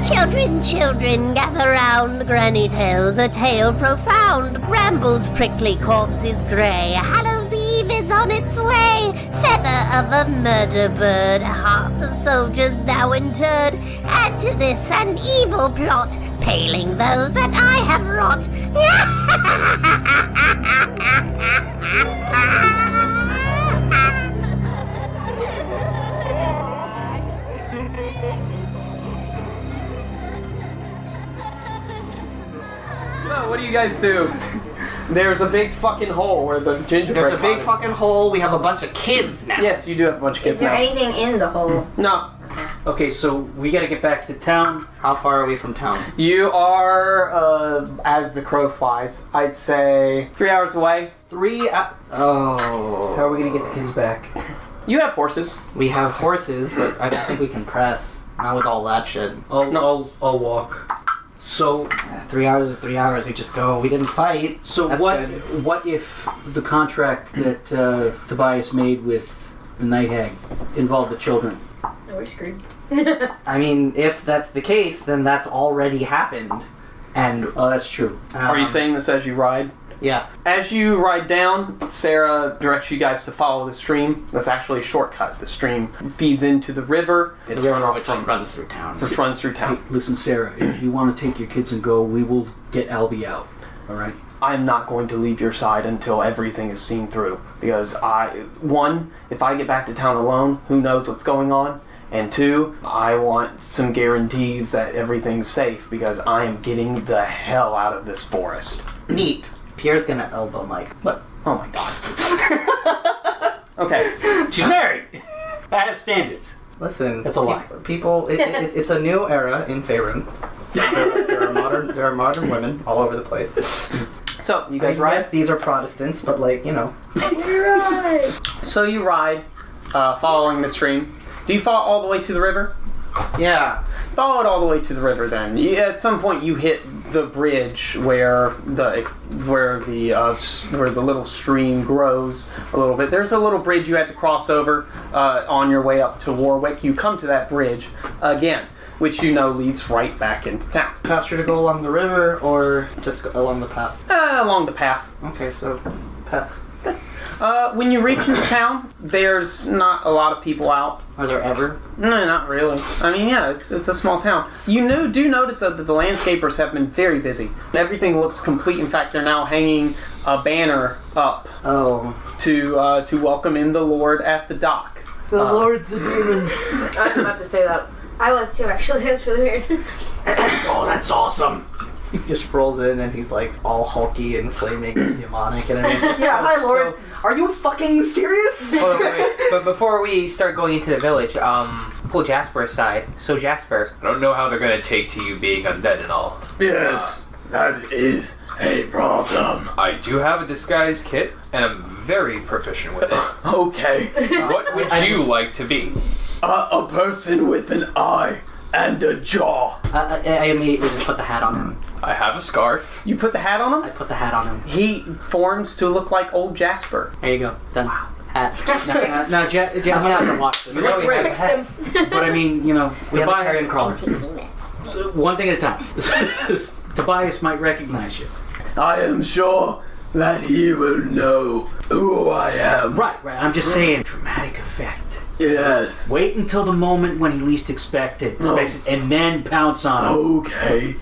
Children, children, gather round. Granny tells a tale profound. Brambles, prickly corpses grey. Hallows Eve is on its way. Feather of a murder bird. Hearts of soldiers now interred. Add to this an evil plot, paling those that I have wrought. So, what do you guys do? There's a big fucking hole where the gingerbread. There's a big fucking hole. We have a bunch of kids now. Yes, you do have a bunch of kids Is there now. anything in the hole? No. Okay, so we gotta get back to town. How far are we from town? You are, as the crow flies, I'd say 3 hours away. Oh. How are we gonna get the kids back? You have horses. We have horses, but I don't think we can press. Not with all that shit. I'll walk. So 3 hours is 3 hours. We just go. We didn't fight. So That's what? good. What if the contract that Tobias made with the Night Hag involved the children? No, we're screwed. I mean, if that's the case, then that's already happened. And Oh, that's true. Are you saying this as you ride? Yeah. As you ride down, Sarah directs you guys to follow the stream. That's actually a shortcut. The stream feeds into the river. It's The run river off which from runs through town. which runs through town. Hey, listen, Sarah. If you want to take your kids and go, we will get Albie out. All right. I'm not going to leave your side until everything is seen through. Because if I get back to town alone, who knows what's going on? And two, I want some guarantees that everything's safe because I am getting the hell out of this forest. Neat. Pierre's gonna elbow Mike. But, oh my god. Okay. She's married. I have standards. Listen, That's a lie. People, it's a new era in Feren. There are modern women all over the place. So, you guys ride? Yes, these are Protestants, but you know. So you ride, following the stream. Do you follow all the way to the river? Yeah. Follow it all the way to the river then. At some point you hit the bridge where the little stream grows a little bit. There's a little bridge you had to cross over on your way up to Warwick. You come to that bridge again, which you know leads right back into town. Faster to go along the river or just go along the path? Along the path. Okay, so path. When you reach into town, there's not a lot of people out. Are there ever? No, not really. I mean, yeah, it's a small town. You do notice that the landscapers have been very busy. Everything looks complete. In fact, they're now hanging a banner up to welcome in the Lord at the dock. The Lord's a demon. I was about to say that. I was too, actually. That's really weird. Oh, that's awesome. He just rolls in and he's like all hulky and flaming and demonic and everything. Yeah, hi Lord. Are you fucking serious? Hold on, wait. But before we start going into the village, pull Jasper aside. So Jasper, I don't know how they're gonna take to you being undead and all. Yes, that is a problem. I do have a disguise kit, and I'm very proficient with it. Okay, What would you like to be? a person with an eye and a jaw. I immediately just put the hat on him. I have a scarf. You put the hat on I him? put the hat on him. He forms to look like old Jasper. There you go. Done. Hat. Now, I'm gonna have to watch this. You know we have a Fixed hat. him. But I mean, you know, We have a Tobias, carrion crawler. one thing at a time. Tobias might recognize you. I am sure that he will know who I am. Right. I'm just saying, dramatic effect. Yes. Wait until the moment when he least expects it, and then pounce on him. Okay.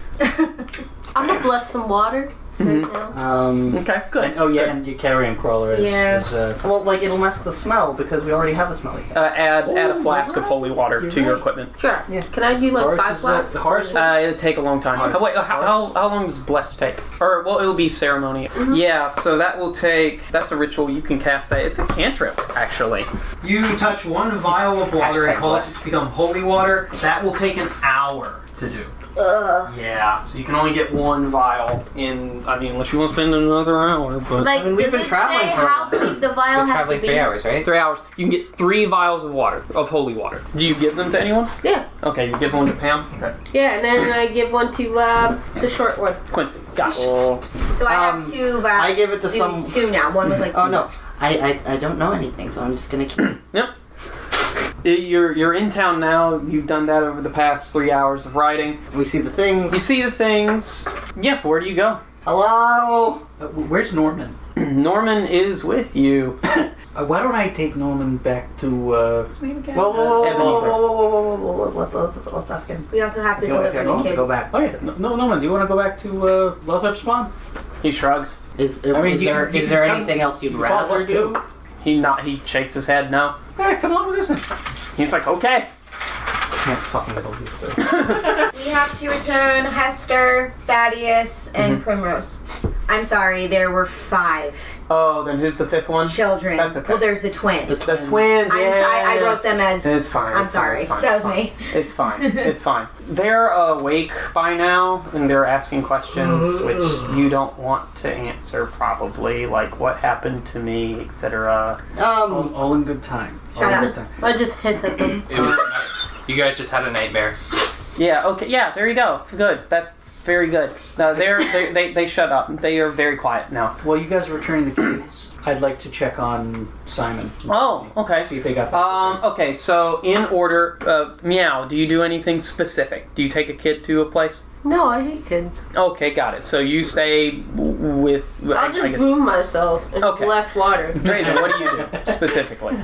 I'm gonna bless some water right now. Okay, good. And your carrion crawler is Well, it'll mask the smell because we already have a smelly. Add a flask of holy water to your equipment. Sure. Can I do like 5 flasks? It'll take a long time. Wait, how long does bless take? Or, well, it'll be ceremony. Yeah, so that will take, that's a ritual, you can cast that. It's a cantrip, actually. You touch one vial of water and cause it to become holy water. That will take an hour. to do. Yeah, so you can only get one vial in, unless you want to spend another hour, but... Like, we've does been it traveling say for how big the vial We're has to traveling be? 3 hours, right? 3 hours. You can get 3 vials of water, of holy water. Do you give them to anyone? Yeah. Okay, you give one to Pam? Okay. Yeah, and then I give one to the short one. Quincy, got it. So I have 2 vials. I give it to some... 2 now. One with like. Oh, no. I don't know anything, so I'm just gonna keep it. Yep. You're in town now. You've done that over the past 3 hours of riding. We see the things. You see the things. Yeah, where do you go? Hello? Where's Norman? Norman is with you. Why don't I take Norman back to what's his name again? Whoa. Let's ask him. We also have to If you're deliver the going to kids. go back. Oh yeah, no, Norman. Do you want to go back to Lothrop's farm? He shrugs. Is there anything else you'd rather do? He shakes his head no. Yeah, come along with us then. He's like, okay. I can't fucking believe this. We have to return Hester, Thaddeus, and Primrose. I'm sorry, there were 5 Oh, then who's the 5th one? children. That's okay. Well, there's the twins. The twins, I wrote them as. It's fine. I'm it's fine, sorry. it's fine, That it's was fine. me. It's fine. It's fine. They're awake by now, and they're asking questions which you don't want to answer, probably, like what happened to me, etc. All in good time. Shut all in up. good time. I just hiss at them. You guys just had a nightmare. Yeah. Okay. Yeah. There you go. Good. That's very good. No, they shut up. They are very quiet now. While you guys are returning the kids, I'd like to check on Simon. Oh. Okay. See if they got back. Okay. So in order, Meow. Do you do anything specific? Do you take a kid to a place? No, I hate kids. Okay, got it. So you stay with... I'll just boom myself and Okay. left water. Draven, what do you do specifically?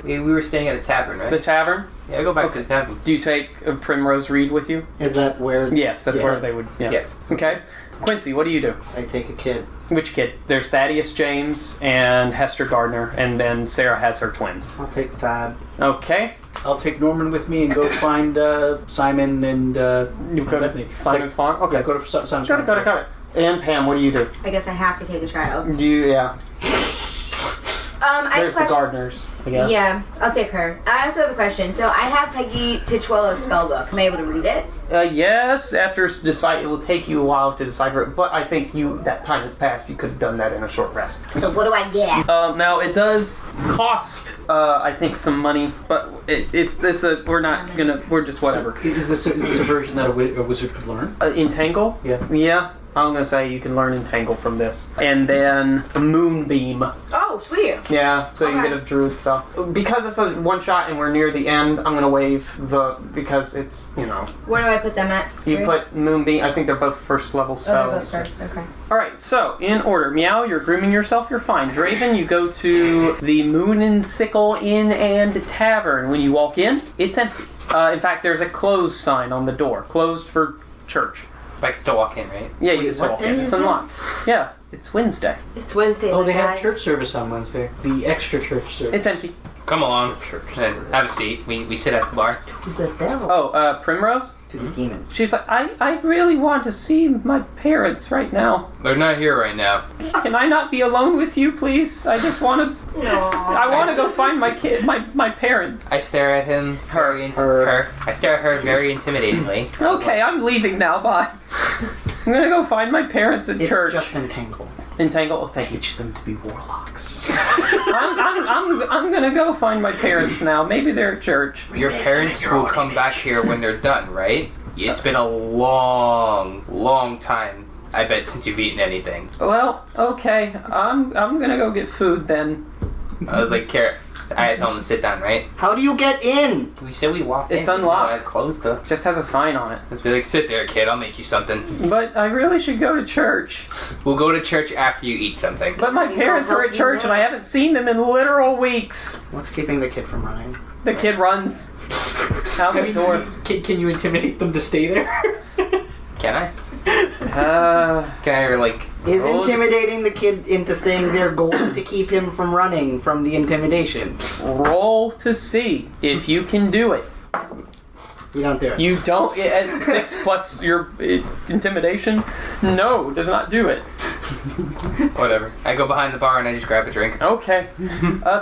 We were staying at a tavern, right? The tavern? Yeah, I go back to the tavern. Do you take a Primrose Reed with you? Is that where... Yes, that's Yeah. where they would... Yeah. Yes. Okay. Quincy, what do you do? I take a kid. Which kid? There's Thaddeus James and Hester Gardner, and then Sarah has her twins. I'll take Thad. Okay. I'll take Norman with me and go find Simon and You go to Simon's farm? Okay. Yeah, go to Simon's farm. Got it. And Pam, what do you do? I guess I have to take a child. Yeah. I have a There's the question. Gardners. Yeah. Yeah, I'll take her. I also have a question. So I have Peggy Tituelo's spellbook. Am I able to read it? Yes, after it will take you a while to decipher it, but I think that time has passed. You could have done that in a short rest. So what do I get? Now it does cost, I think, some money, but we're just whatever. So, is this a version that a wizard could learn? Entangle? Yeah. Yeah. I'm gonna say you can learn Entangle from this. And then Moonbeam. Oh, sweet. Yeah, so you Okay. get a druid spell. Because it's a one shot and we're near the end, I'm gonna waive because it's, Where do I put them at? you 3? put Moonbeam, I think they're both first level Oh, they're both spells. first. Okay. Alright, so in order, Meow, you're grooming yourself, you're fine. Draven, you go to the Moon and Sickle Inn and Tavern. When you walk in, it's empty. In fact, there's a closed sign on the door. Closed for church. I can still walk in, right? Yeah, you can still what walk day in. is It's unlocked. Yeah, it's Wednesday. It's Wednesday. Oh, they have guys. church service on Wednesday. The extra church service. It's empty. Come along. Then have a seat. We sit at the bar. To the devil. Oh, Primrose? To the demon. She's like, I really want to see my parents right now. They're not here right now. Can I not be alone with you, please? I just want to... I want to go find my parents. I stare at him. Her. I stare at her very intimidatingly. Okay, I'm leaving now, bye. I'm gonna go find my parents at It's church. just Entangle. Entangle, oh thank you. Teach them to be warlocks. I'm gonna go find my parents now. Maybe they're at church. Your parents will come back here when they're done, right? It's been a long time, I bet, since you've eaten anything. Well, okay. I'm gonna go get food then. I was like, Carrot. I told him to sit down, right? How do you get in? We said we walked in. It's unlocked. No, it's closed though. It just has a sign on it. Let's be like, sit there, kid. I'll make you something. But I really should go to church. We'll go to church after you eat something. But my parents are at church and I haven't seen them in literal weeks. What's keeping the kid from running? The kid runs out the door. Can you intimidate them to stay there? Can I? Can I Is roll? intimidating the kid into staying there going to keep him from running from the intimidation? Roll to see if you can do it. You don't do it. You don't. At 6 plus your intimidation, no, does not do it. Whatever. I go behind the bar and I just grab a drink. Okay.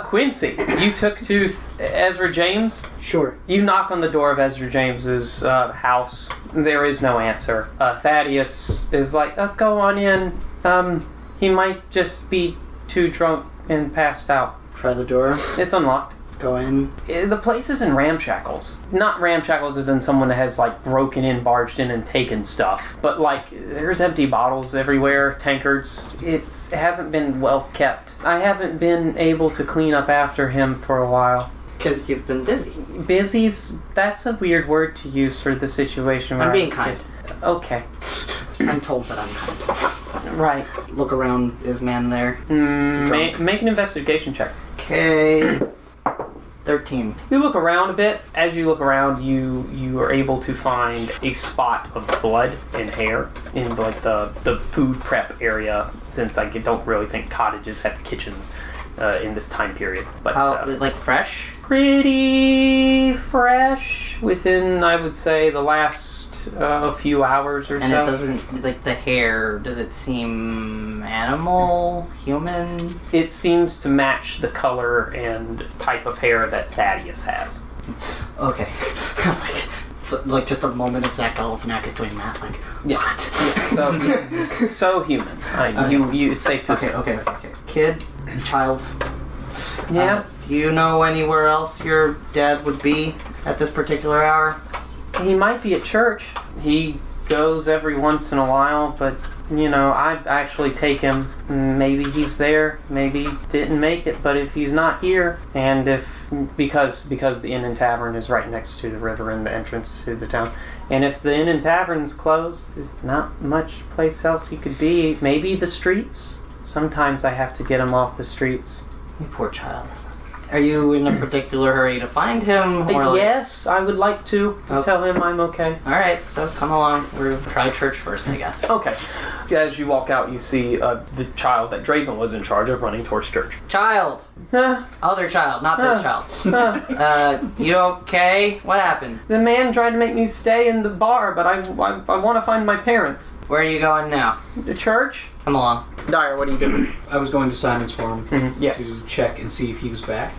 Quincy, you took to Ezra James. Sure. You knock on the door of Ezra James's house. There is no answer. Thaddeus is like, go on in. He might just be too drunk and passed out. Try the door. It's unlocked. Go in. The place is in ramshackles. Not ramshackles as in someone that has like broken in, barged in, and taken stuff. But like, there's empty bottles everywhere, tankards. It hasn't been well kept. I haven't been able to clean up after him for a while. Because you've been busy. Busy's, that's a weird word to use for the situation where I'm I being was kind. Okay. I'm told that I'm kind. Right. Look around. Is man there? Make an investigation check. Okay. 13. You look around a bit. As you look around, you are able to find a spot of blood and hair in like the food prep area. Since I don't really think cottages have kitchens in this time period, but like fresh? Pretty fresh within, I would say, the last few hours or so. And it doesn't, like the hair, does it seem animal, human? It seems to match the color and type of hair that Thaddeus has. Okay. I was like, like just a moment of Zach Galifianakis doing math, like, what? So human. You it's safe to assume. Okay. Kid, child. Yeah. Do you know anywhere else your dad would be at this particular hour? He might be at church. He goes every once in a while, but I actually take him. Maybe he's there, maybe didn't make it, but if he's not here, and because the inn and tavern is right next to the river and the entrance to the town, and if the inn and tavern's closed, there's not much place else he could be. Maybe the streets. Sometimes I have to get him off the streets. You poor child. Are you in a particular hurry to find him? Or yes, I would like to tell him I'm okay. Alright, so come along. We'll try church first, I guess. Okay. As you walk out, you see the child that Draven was in charge of running towards church. Child! Other child, not this child. You okay? What happened? The man tried to make me stay in the bar, but I want to find my parents. Where are you going now? The church? Come along. Dyer, what are you doing? I was going to Simon's farm Yes. to check and see if he was back.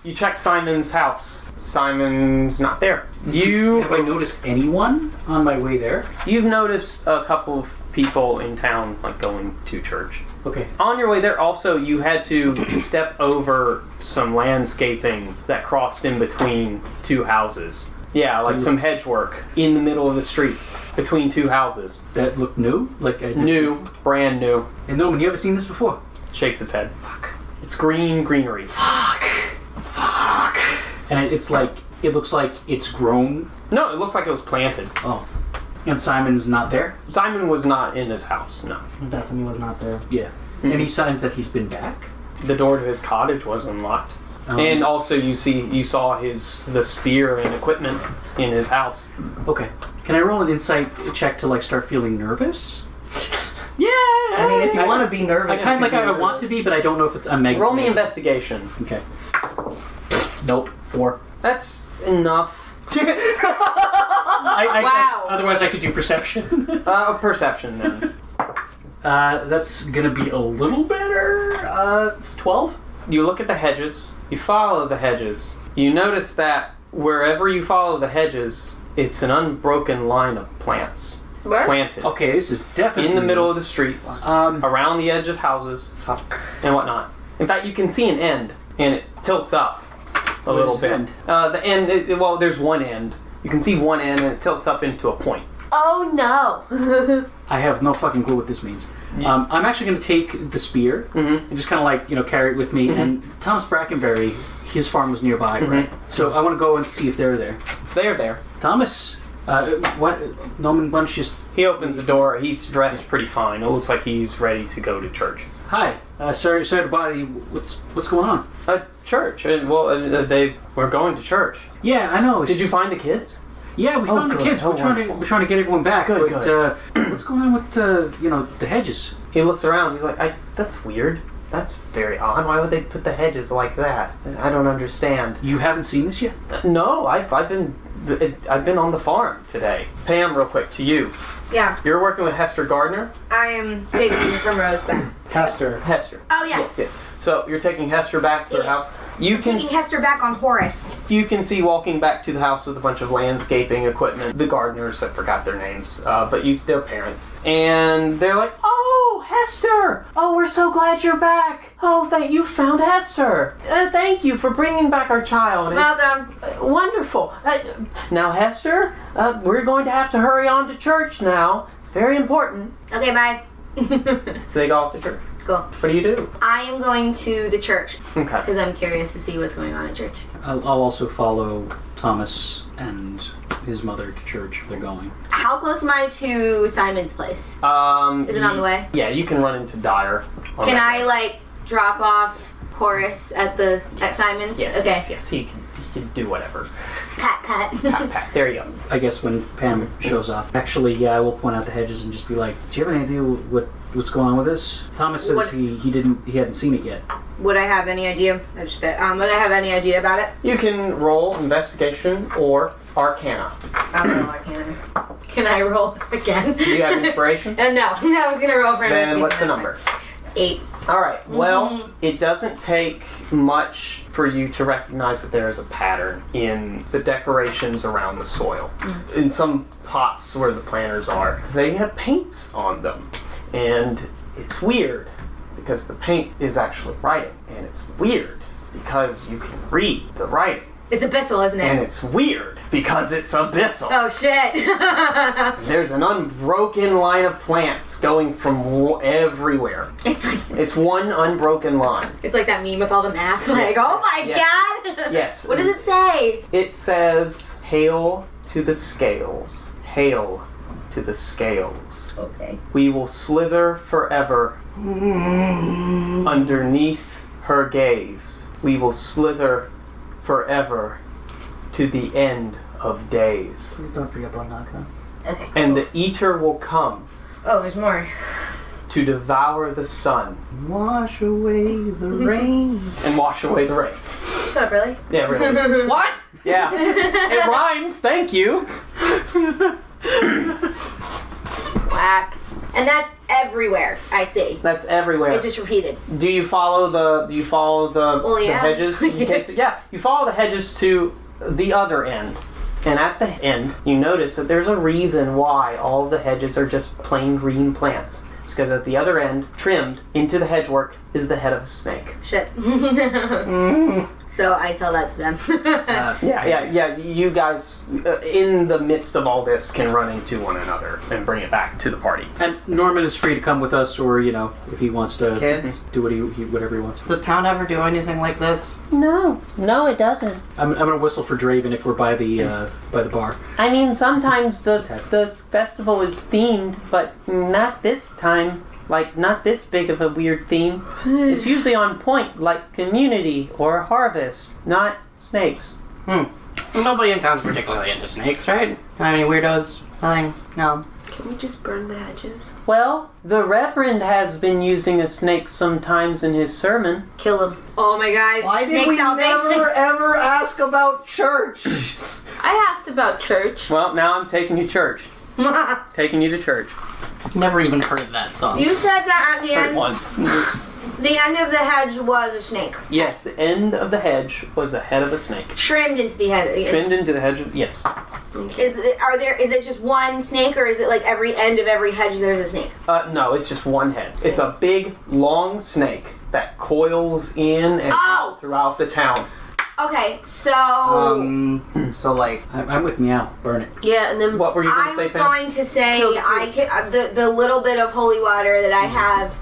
You checked Simon's house. Simon's not there. Have I noticed anyone on my way there? You've noticed a couple of people in town like going to church. Okay. On your way there, also, you had to step over some landscaping that crossed in between two houses. Yeah, like some hedge work in the middle of the street between two houses. That looked new? New, brand new. And Norman, you ever seen this before? Shakes his head. Fuck. It's greenery. Fuck. And it looks like it's grown. No, it looks like it was planted. Oh. And Simon's not there? Simon was not in his house, no. Bethany was not there. Yeah. Any signs that he's been back? The door to his cottage was unlocked. And also you saw the spear and equipment in his house. Okay. Can I roll an insight check to start feeling nervous? Yeah! I mean, if you want to be nervous... I want to be, but I don't know if it's... Roll me investigation. Okay. Nope. 4. That's enough. Wow. Otherwise I could do perception. Perception then. That's gonna be a little better. 12? You look at the hedges. You follow the hedges. You notice that wherever you follow the hedges, it's an unbroken line of plants. Where? Planted. Okay, this is definitely... In the middle of the streets. Around the edge of houses. Fuck. And whatnot. In fact, you can see an end. And it tilts up a little bit. End? The end, there's one end. You can see one end and it tilts up into a point. Oh no. I have no fucking clue what this means. I'm actually going to take the spear and just kind of carry it with me. And Thomas Brackenberry, his farm was nearby, right? So I want to go and see if they're there. They're there. Thomas, what? Norman Bunch just... He opens the door. He's dressed pretty fine. It looks like he's ready to go to church. Hi. Sorry to bother you. What's going on? Church. We're going to church. Yeah, I know. Did you find the kids? Yeah, we found the kids. We're trying to get everyone back. Good. What's going on with the hedges? He looks around. He's like, that's weird. That's very odd. Why would they put the hedges like that? I don't understand. You haven't seen this yet? No, I've been I've been on the farm today. Pam, real quick, to you. Yeah. You're working with Hester Gardner? I am taking Primrose back. Hester. Oh, yeah. Yes. So you're taking Hester back to her house? You can Taking Hester back on Horace. You can see walking back to the house with a bunch of landscaping equipment. The gardeners, I forgot their names, but they're parents. And they're like, "Oh, Hester! Oh, we're so glad you're back! Oh, you found Hester! Thank you for bringing back our child. Welcome. Wonderful. Now, Hester, we're going to have to hurry on to church now. It's very important." Okay, bye. So they go off to church. Cool. What do you do? I am going to the church Okay. because I'm curious to see what's going on at church. I'll also follow Thomas and his mother to church if they're going. How close am I to Simon's place? Is it on the way? Yeah, you can run into Dyer. Can I drop off Horace at Simon's? Yes, Okay. yes. He can do whatever. Pat. Pat. There you go. I guess when Pam shows up. Actually, yeah, I will point out the hedges and just be like, "Do you have any idea what's going on with this?" Thomas says What- he hadn't seen it yet. Would I have any idea? I just bet. Would I have any idea about it? You can roll investigation or Arcana. I don't know. I can't. Can I roll again? Do you have inspiration? No. I was gonna roll for Then investigation. what's the number? 8. All right. Well, it doesn't take much for you to recognize that there is a pattern in the decorations around the soil. In some pots where the planters are, they have paints on them, and it's weird because the paint is actually writing, and it's weird because you can read the writing. It's abyssal, isn't And it? it's weird because it's abyssal. Oh shit! There's an unbroken line of plants going from everywhere. It's one unbroken line. It's like that meme with all the math. Like, Yes. oh my Yes. god! Yes. What does it say? It says, "Hail to the scales. Hail to the scales. Okay. We will slither forever underneath her gaze. We will slither forever to the end of days. Please don't forget Bonaka. Okay. And the eater will come Oh, there's more. to devour the sun Wash away the rain. and wash away the rains." Shut up, really? Yeah, really. What? Yeah. It rhymes, thank you. Whack. And that's everywhere. I see. That's everywhere. It just repeated. Do you follow the Well, yeah. the hedges? You follow the hedges to the other end. And at the end, you notice that there's a reason why all of the hedges are just plain green plants. It's because at the other end, trimmed into the hedgework, is the head of a snake. Shit. So I tell that to them. Yeah. You guys, in the midst of all this, can run into one another and bring it back to the party. And Norman is free to come with us, or if he wants to Kids? do whatever he wants. Does the town ever do anything like this? No, it doesn't. I'm gonna whistle for Draven if we're by the bar. I mean, sometimes the festival is themed, but not this time. Like, not this big of a weird theme. It's usually on point, like community or harvest, not snakes. Nobody in town's particularly into snakes, right? Not any weirdos? Nothing? No. Can we just burn the hedges? Well, the Reverend has been using a snake sometimes in his sermon. Kill them. Oh my god, Why snake did we salvation. never ever ask about church? I asked about church. Well, now I'm taking you to church. Taking you to church. Never even heard that song. You said that at the Heard end. once. The end of the hedge was a snake. Yes, the end of the hedge was a head of a snake. Trimmed into the head. Trimmed into the hedge, yes. Is it just one snake, or is it like every end of every hedge there's a snake? No, it's just one head. It's a big, long snake that coils in and out throughout the town. Okay, so So like, I'm with Miao. Burn it. Yeah, and then What were you going I to say, was Pam? going to say Kill the I priest. can, the little bit of holy water that I have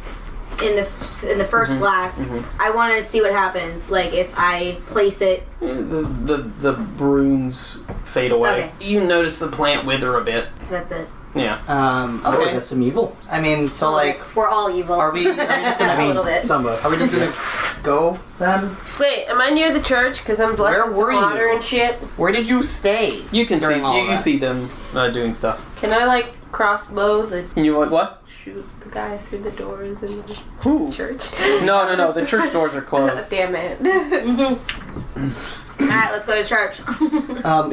in the first glass. I want to see what happens. Like if I place it. The runes fade away. Okay. You notice the plant wither a bit. That's it. Yeah. Oh, is that some evil? I mean, so like, We're all evil. are we just gonna a little bit. Some of us. Are we just gonna go then? wait, am I near the church? Because I'm blessing Where were some water you? and shit. Where did you stay? You can see during all you that? see them doing stuff. Can I like crossbow the You want what? shoot the guy through the doors in the Who? church? No. The church doors are closed. Damn it. Alright, let's go to church.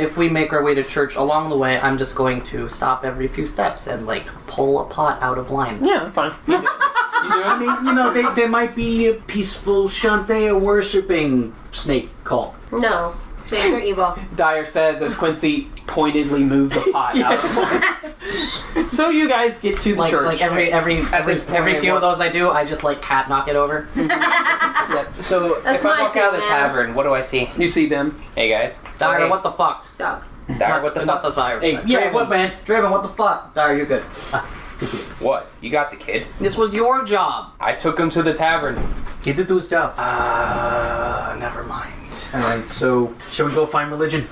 If we make our way to church, along the way, I'm just going to stop every few steps and, like, pull a pot out of line. Yeah, fine. I mean, you know, there might be a peaceful Shantae worshipping snake cult. No. Snakes are evil. Dyer says as Quincy pointedly moves a pot out of line. So you guys get to the church. Like every this point, few of those I do, I just like cat knock it over. Yeah. So That's if I my walk out of the thing, man. tavern, what do I see? You see them. Hey guys. Dyer, Hey. what the fuck? Stop. Dyer, what the Not fuck? the fire. Hey, yeah, Draven, what, man? Draven, what the fuck? Dyer, you're good. What? You got the kid? This was your job. I took him to the tavern. He did do his job. Never mind. Alright, so shall we go find religion?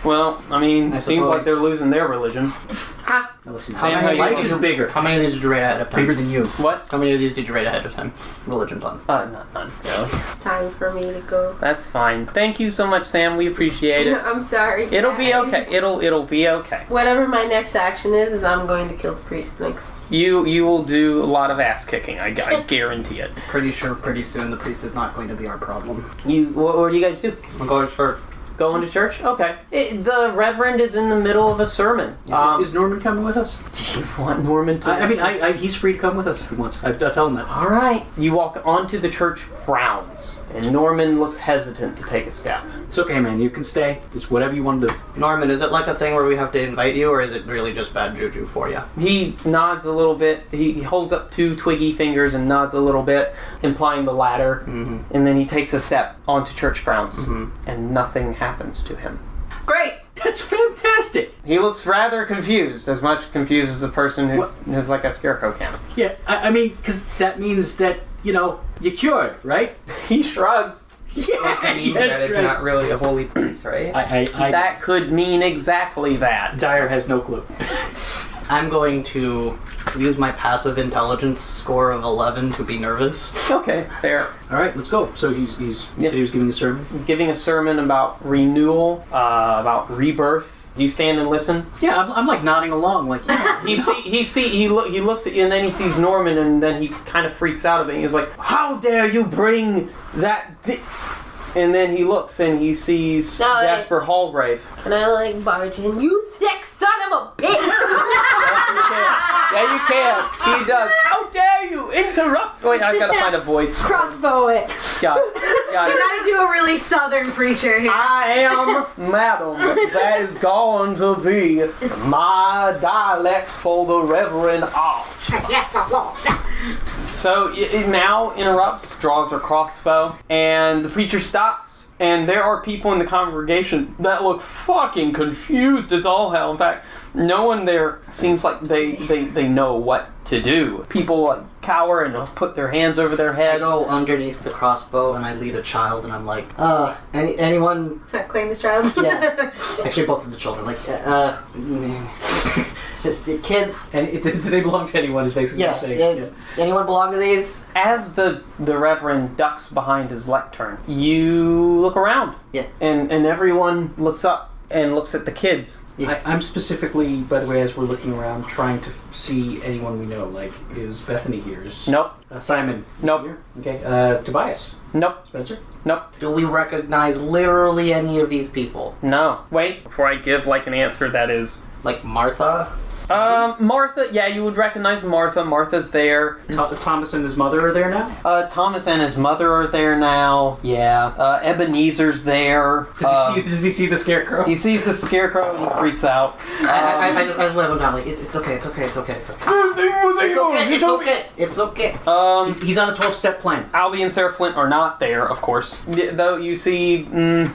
Well, I mean, it seems suppose. like they're losing their religion. Ha. Now listen, How Sam, many life did is you- bigger. How many of these did you rate ahead of time? Bigger than you. What? How many of these did you rate ahead of time? Religion puns. None, really. It's time for me to go. That's fine. Thank you so much, Sam. We appreciate it. I'm sorry. It'll be Dad. okay. It'll be okay. Whatever my next action is I'm going to kill the priest next. You will do a lot of ass kicking. I guarantee it. Pretty sure pretty soon the priest is not going to be our problem. What do you guys do? I'll go to church. Going to church? Okay. The Reverend is in the middle of a sermon. Is Norman coming with us? Do you want Norman to? I mean, he's free to come with us if he wants. I'll tell him that. All right. You walk onto the church grounds, and Norman looks hesitant to take a step. It's okay, man. You can stay. It's whatever you want to do. Norman, is it like a thing where we have to invite you, or is it really just bad juju for you? He nods a little bit. He holds up two twiggy fingers and nods a little bit, implying the latter. Mm-hmm. And then he takes a step onto church grounds, and nothing happens to him. Great! That's fantastic. He looks rather confused, as much confused as the person who is like a scarecrow can. Yeah, I mean, because that means that, you know, you're cured, right? He shrugs. Yeah, Means that's that it's right. not really a holy place, right? That could mean exactly that. Dyer has no clue. I'm going to use my passive intelligence score of 11 to be nervous. Okay, fair. All right, let's go. So he said he was giving a sermon. Giving a sermon about renewal, about rebirth. Do you stand and listen? Yeah, I'm like nodding along, like yeah. He looks at you and then he sees Norman and then he kind of freaks out a bit. He's like, "How dare you bring that?" And then he looks and he sees No, Jasper Hallgrave. And I like barge in. You sick son of a bitch! Yeah, you can. He does. How dare you interrupt? Wait, I've got to find a voice. Crossbow it. Got it. You gotta do a really southern preacher here. I am, madam, that is going to be my dialect for the Reverend Arch. Yes, I will. So it now interrupts, draws her crossbow, and the preacher stops. And there are people in the congregation that look fucking confused as all hell. In fact, no one there seems like they know what to do. People like cower and put their hands over their I heads. go underneath the crossbow and I lead a child and I'm like, anyone? Claim this child? Yeah. Actually, both of the children. Like, the kid. And do they belong to anyone? Is basically what I'm saying. Anyone belong to these? As the Reverend ducks behind his lectern, you look around. Yeah. And everyone looks up and looks at the kids. Yeah. I'm specifically, by the way, as we're looking around, trying to see anyone we know. Like, is Bethany here? Is Nope. Simon? Is Nope. he here? Okay. Tobias? Nope. Spencer? Nope. Do we recognize literally any of these people? No. Wait, before I give like an answer that is... Like Martha? Martha, yeah, you would recognize Martha. Martha's there. Thomas and his mother are there now? Thomas and his mother are there now. Yeah. Ebenezer's there. Does he see the scarecrow? He sees the scarecrow and he freaks out. I just wave him down like, it's okay. It's okay. It's okay. He's on a 12-step plan. Albie and Sarah Flint are not there, of course. Though you see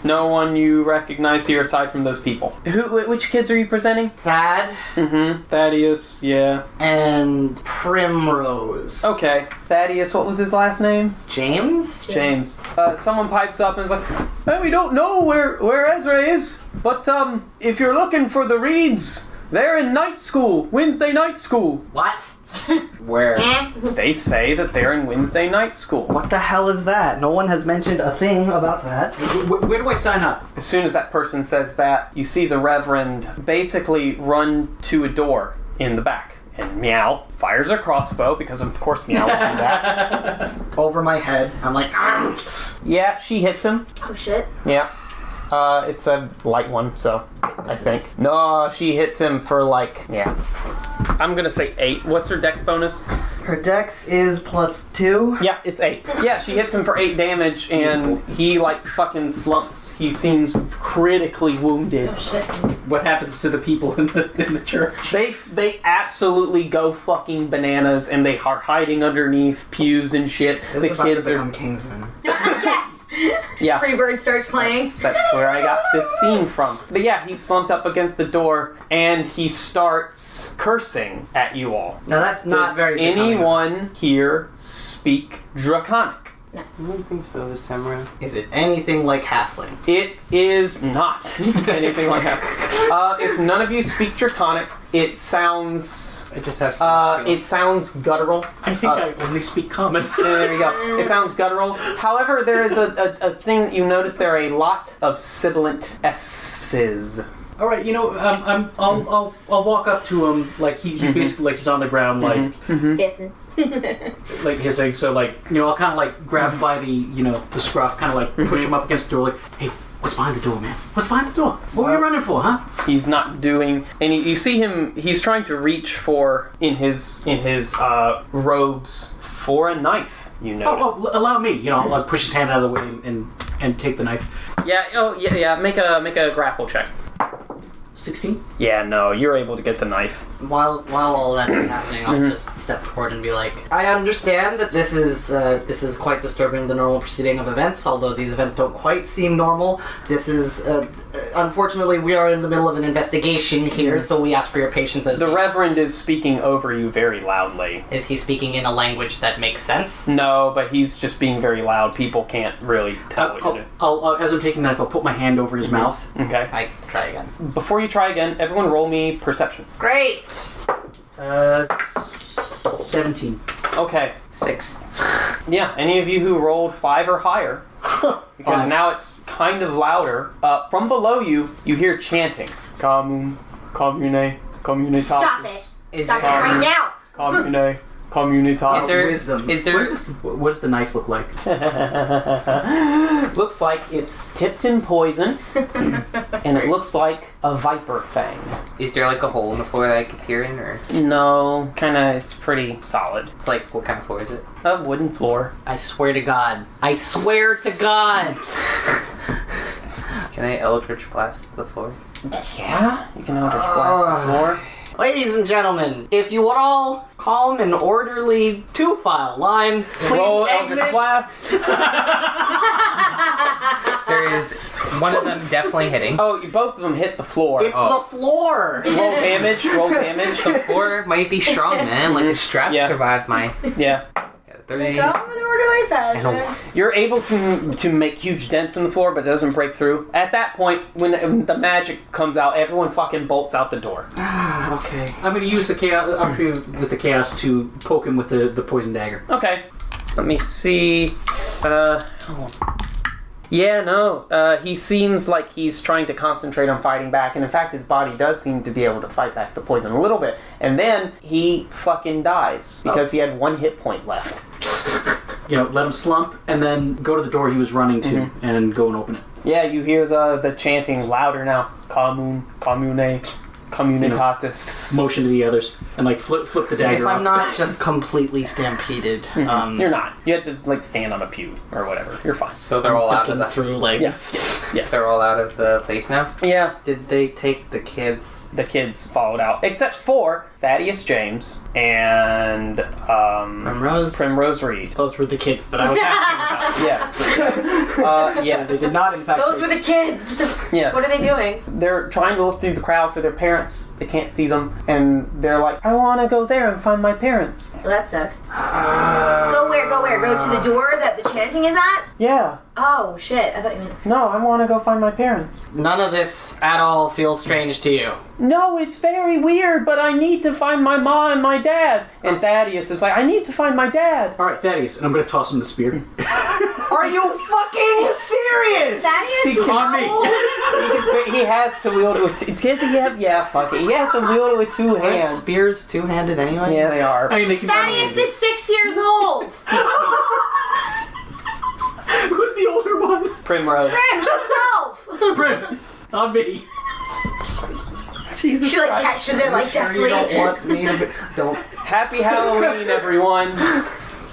no one you recognize here aside from those people. Which kids are you presenting? Thad Mm-hmm. Thaddeus, yeah. and Primrose. Okay. Thaddeus, what was his last name? James? James. Someone pipes up and is like, "Well, we don't know where Ezra is, but if you're looking for the Reeds, they're in night school, Wednesday night school." What? Where? They say that they're in Wednesday night school. What the hell is that? No one has mentioned a thing about that. Where do I sign up? As soon as that person says that, you see the Reverend basically run to a door in the back. And Meow fires a crossbow, because of course Meow would do that. Over my head. I'm like, ah! Yeah, she hits him. Oh shit. Yeah. It's a light one, so I think. No, she hits him for like, yeah. I'm gonna say 8. What's her dex bonus? Her dex is +2. Yeah, it's 8. Yeah, she hits him for 8 damage, and he like fucking slumps. He seems critically wounded. Oh shit. What happens to the people in the church? They absolutely go fucking bananas, and they are hiding underneath pews and shit. The kids are Kingsman. Yes. yeah. Freebird starts playing. That's where I got this scene from. But yeah, he's slumped up against the door, and he starts cursing at you all. Now that's not Does very becoming. anyone here speak Draconic? I don't think so this time around. Is it anything like halfling? It is not anything like that. If none of you speak Draconic, it sounds... I just have some it sounds guttural. I think I only speak common. There you go. It sounds guttural. However, there is a thing that you notice. There are a lot of sibilant S's. All right, I'll walk up to him like he's basically like he's on the ground like Listen. like hissing. So like I'll kind of like grab him by the the scruff, kind of like push him up against the door. Like, hey, what's behind the door, man? What's behind the door? What are you running for, huh? He's not doing any. You see him. He's trying to reach for in his robes for a knife. You know. Oh, allow me. I'll like push his hand out of the way and take the knife. Yeah. Oh, yeah. Make a grapple check. 16. Yeah. No, you're able to get the knife. While all that's happening, I'll just step forward and be like, I understand that this is quite disturbing the normal proceeding of events, although these events don't quite seem normal. This is, unfortunately, we are in the middle of an investigation here, so we ask for your patience as The Reverend is speaking over you very loudly. Is he speaking in a language that makes sense? No, but he's just being very loud. People can't really tell what you're doing. As I'm taking the knife, I'll put my hand over his mouth. Okay. I try again. Before you try again, everyone roll me perception. Great! 17. Okay. 6. Yeah, any of you who rolled 5 or higher, because 5. now it's kind of louder. From below you hear chanting. Commune, communitatis. Stop it. Stop it right now. Commune, communitatis. Wisdom. What does the knife look like? Looks like it's tipped in poison, and it looks like a viper fang. Is there like a hole in the floor that I could peer in, or? No, it's pretty solid. It's like, what kind of floor is it? A wooden floor. I swear to God. I swear to God! Can I Eldritch Blast the floor? Yeah, you can Eldritch Blast the floor. Ladies and gentlemen, if you would all calm an orderly two-file line, please Roll exit. Eldritch Blast. There is one of them definitely hitting. Oh, both of them hit the floor. It's the floor! Roll damage. Roll damage. The floor might be strong, man. Like the straps survived my. Yeah. 3. Come in orderly fashion. You're able to make huge dents in the floor, but it doesn't break through. At that point, when the magic comes out, everyone fucking bolts out the door. Okay. I'm going to use the chaos with the chaos to poke him with the poison dagger. Okay. Let me see. Yeah, no. He seems like he's trying to concentrate on fighting back, and in fact, his body does seem to be able to fight back the poison a little bit. And then he fucking dies because he had 1 hit point left. Let him slump, and then go to the door he was running to, and go and open it. Yeah, you hear the chanting louder now. Commune, communitatis. Motion to the others, and like flip the dagger If I'm up. not just completely stampeded, You're not. You have to stand on a pew or whatever. You're fine. So they're all out of ducking the. through legs. Yes. They're all out of the place now. Yeah. Did they take the kids? The kids followed out, except for Thaddeus James and Primrose Reed. Those were the kids that I was asking about. Yes. Yes. They did not, in fact. Those were the kids. Yes. What are they doing? They're trying to look through the crowd for their parents. They can't see them, and they're like, I want to go there and find my parents. Well, that sucks. Go where? Go where? Go to the door that the chanting is at? Yeah. Oh, shit. I thought you meant... No, I want to go find my parents. None of this at all feels strange to you. No, it's very weird, but I need to find my mom and my dad. And Thaddeus is like, I need to find my dad. All right, Thaddeus, and I'm going to toss him the spear. Are you fucking serious? Thaddeus is on me. He has to wield it with. Fuck it. He has to wield it with two Aren't hands. spears two-handed anyway? Yeah, they are. I mean, they can Thaddeus is 6 years old. Who's the older one? Primrose. Prim, she's 12. Brim. On me. Jesus She like Christ. catches it like Sure deftly. you don't want me to don't. Happy Halloween, everyone.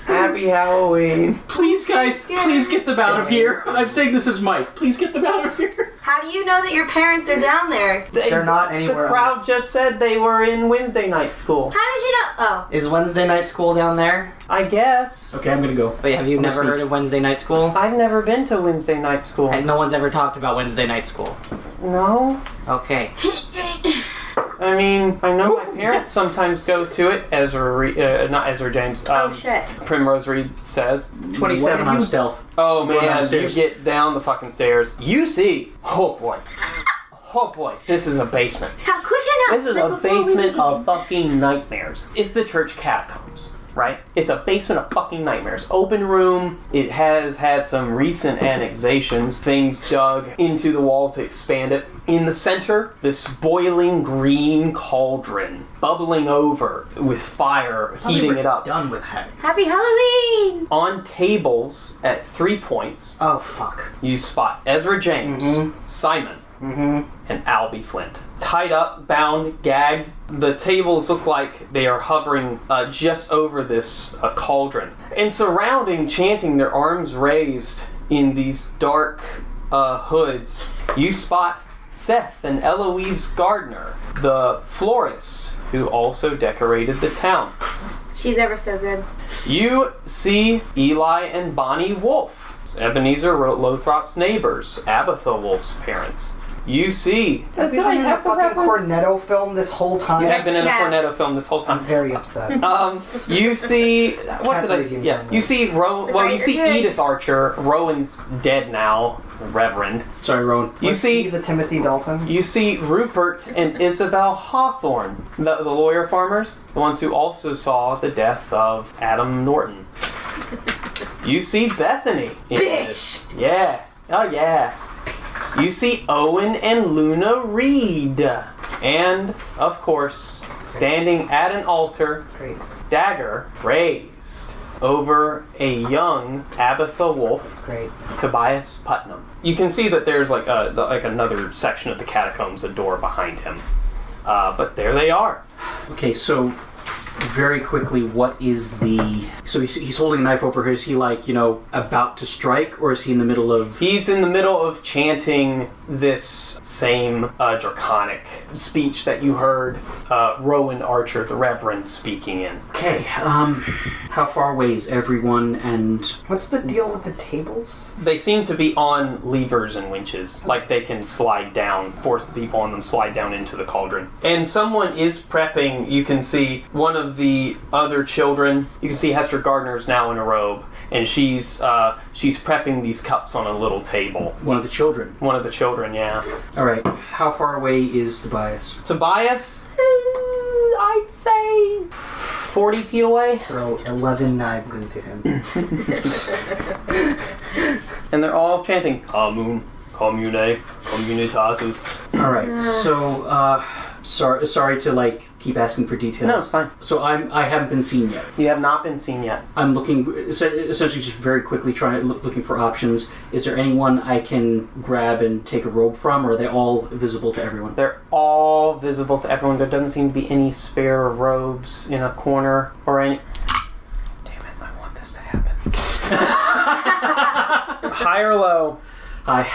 Happy Halloween. Please, guys, please get them out of here. I'm saying this is Mike. Please get them out of here. How do you know that your parents are down there? They're not anywhere The crowd else. just said they were in Wednesday night school. How did you know? Oh. Is Wednesday night school down there? I guess. Okay, I'm gonna go. Wait, have you I'm never asleep. heard of Wednesday night school? I've never been to Wednesday night school. And no one's ever talked about Wednesday night school. No. Okay. I mean, I know my parents sometimes go to it. Not Ezra James. Oh shit. Primrose Reed says. 27 on stealth. Oh Go down man, the you stairs. get down the fucking stairs. You see. Oh boy. Oh boy. This is a basement. How quick enough? This is a basement of fucking nightmares. It's the church catacombs, right? It's a basement of fucking nightmares. Open room. It has had some recent annexations. Things dug into the wall to expand it. In the center, this boiling green cauldron, bubbling over with fire, heating it up. Done with hags. Happy Halloween! On tables at 3 points, Oh fuck. you spot Ezra James, Simon, and Albie Flint. Tied up, bound, gagged. The tables look like they are hovering just over this cauldron. And surrounding, chanting, their arms raised in these dark hoods, you spot Seth and Eloise Gardner, the florist who also decorated the town. She's ever so good. You see Eli and Bonnie Wolf, Ebenezer Lothrop's neighbors, Abatha Wolf's parents. You see... Have you been in a fucking Cornetto film this whole time? You have been in a have. Cornetto film this whole I'm time. very upset. You see... What did I see? Yeah, you see you see You're good. Edith Archer. Rowan's dead now, Reverend. Sorry, Rowan. You Was he see... the Timothy Dalton? You see Rupert and Isabel Hawthorne, the lawyer farmers, the ones who also saw the death of Adam Norton. You see Bethany. Bitch! Yeah. Oh, yeah. You see Owen and Luna Reed. And, of course, standing at an altar, Great. dagger raised over a young Abatha Wolf, Great. Tobias Putnam. You can see that there's like another section of the catacombs, a door behind him. But there they are. Okay, so very quickly, what is the... So he's holding a knife over her. Is he like, about to strike, or is he in the middle of... He's in the middle of chanting this same draconic speech that you heard Rowan Archer, the Reverend, speaking in. Okay, how far away is everyone, and... What's the deal with the tables? They seem to be on levers and winches, like they can slide down, force the people on them slide down into the cauldron. And someone is prepping. You can see one of the other children. You can see Hester Gardner's now in a robe, and she's prepping these cups on a little table. One of the children. One of the children, yeah. All right, how far away is Tobias? Tobias, I'd say 40 feet away. Throw 11 knives into him. And they're all chanting, Commune, Commune, Communitatis. All right, so, sorry to, keep asking for details. No, it's fine. So I haven't been seen yet. You have not been seen yet. I'm looking, essentially just very quickly looking for options. Is there anyone I can grab and take a robe from, or are they all visible to everyone? They're all visible to everyone. There doesn't seem to be any spare robes in a corner or any... Damn it, I want this to happen. High or low? Hi.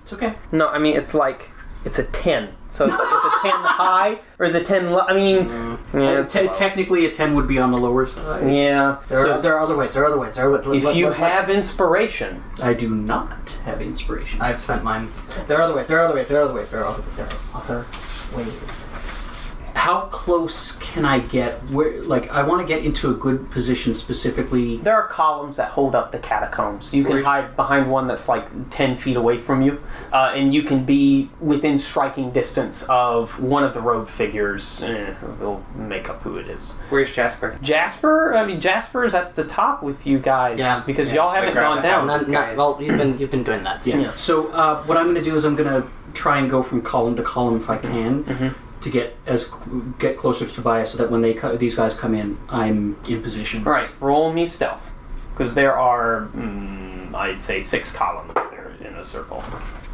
It's okay. No, I mean, it's a 10. So it's a 10 high, or the 10 low. I mean, yeah, it's low. Technically, a 10 would be on the lower side. Yeah. There are other ways. If you have inspiration... I do not have inspiration. I've spent mine. There are other ways. There are other ways. How close can I get? Where, like, I want to get into a good position specifically. There are columns that hold up the catacombs. You can hide behind one that's like 10 feet away from you, and you can be within striking distance of one of the robed figures. We'll make up who it is. Where's Jasper? Jasper's at the top with you guys. Yeah. Because y'all haven't gone down. Well, you've been doing that. Yeah. So what I'm going to do is I'm going to try and go from column to column if I can to get closer to Tobias so that when these guys come in, I'm in position. All right, roll me stealth, because there are I'd say 6 columns there in a circle.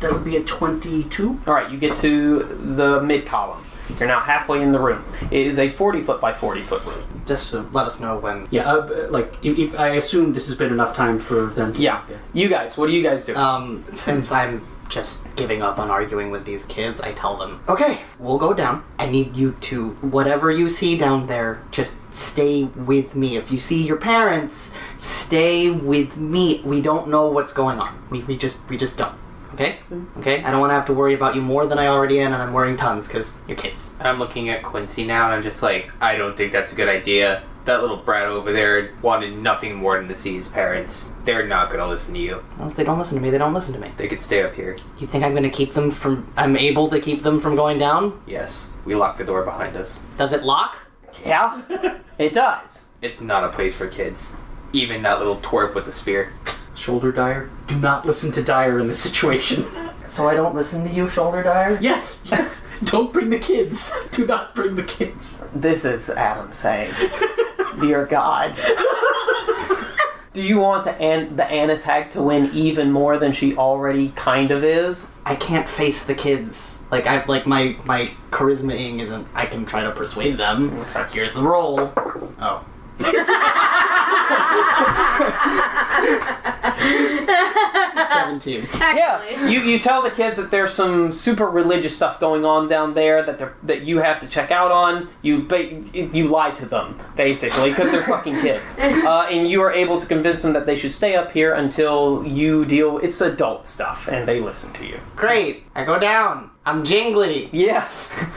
That would be a 22. All right, you get to the mid column. You're now halfway in the room. It is a 40-foot by 40-foot room. Just to let us know when. Yeah, I assume this has been enough time for them to... Yeah. You guys, what do you guys do? Since I'm just giving up on arguing with these kids, I tell them, okay, we'll go down. I need you to, whatever you see down there, just stay with me. If you see your parents, stay with me. We don't know what's going on. We just don't. Okay? Okay? I don't want to have to worry about you more than I already am, and I'm worrying tons because you're kids. And I'm looking at Quincy now, and I'm just like, I don't think that's a good idea. That little brat over there wanted nothing more than to see his parents. They're not going to listen to you. Well, if they don't listen to me, they don't listen to me. They could stay up here. You think I'm able to keep them from going down? Yes. We locked the door behind us. Does it lock? Yeah, it does. It's not a place for kids. Even that little twerp with the spear. Shoulder Dyer. Do not listen to Dyer in this situation. So I don't listen to you, Shoulder Dyer? Yes. Don't bring the kids. Do not bring the kids. This is Adam saying, dear God. Do you want the Annis hag to win even more than she already kind of is? I can't face the kids. My charisma-ing isn't. I can try to persuade them. Okay. Here's the roll. Oh. 17. Yeah, you tell the kids that there's some super religious stuff going on down there that you have to check out on. You lie to them basically because they're fucking kids, and you are able to convince them that they should stay up here until you deal. It's adult stuff, and they listen to you. Great. I go down. I'm jingly. Yeah,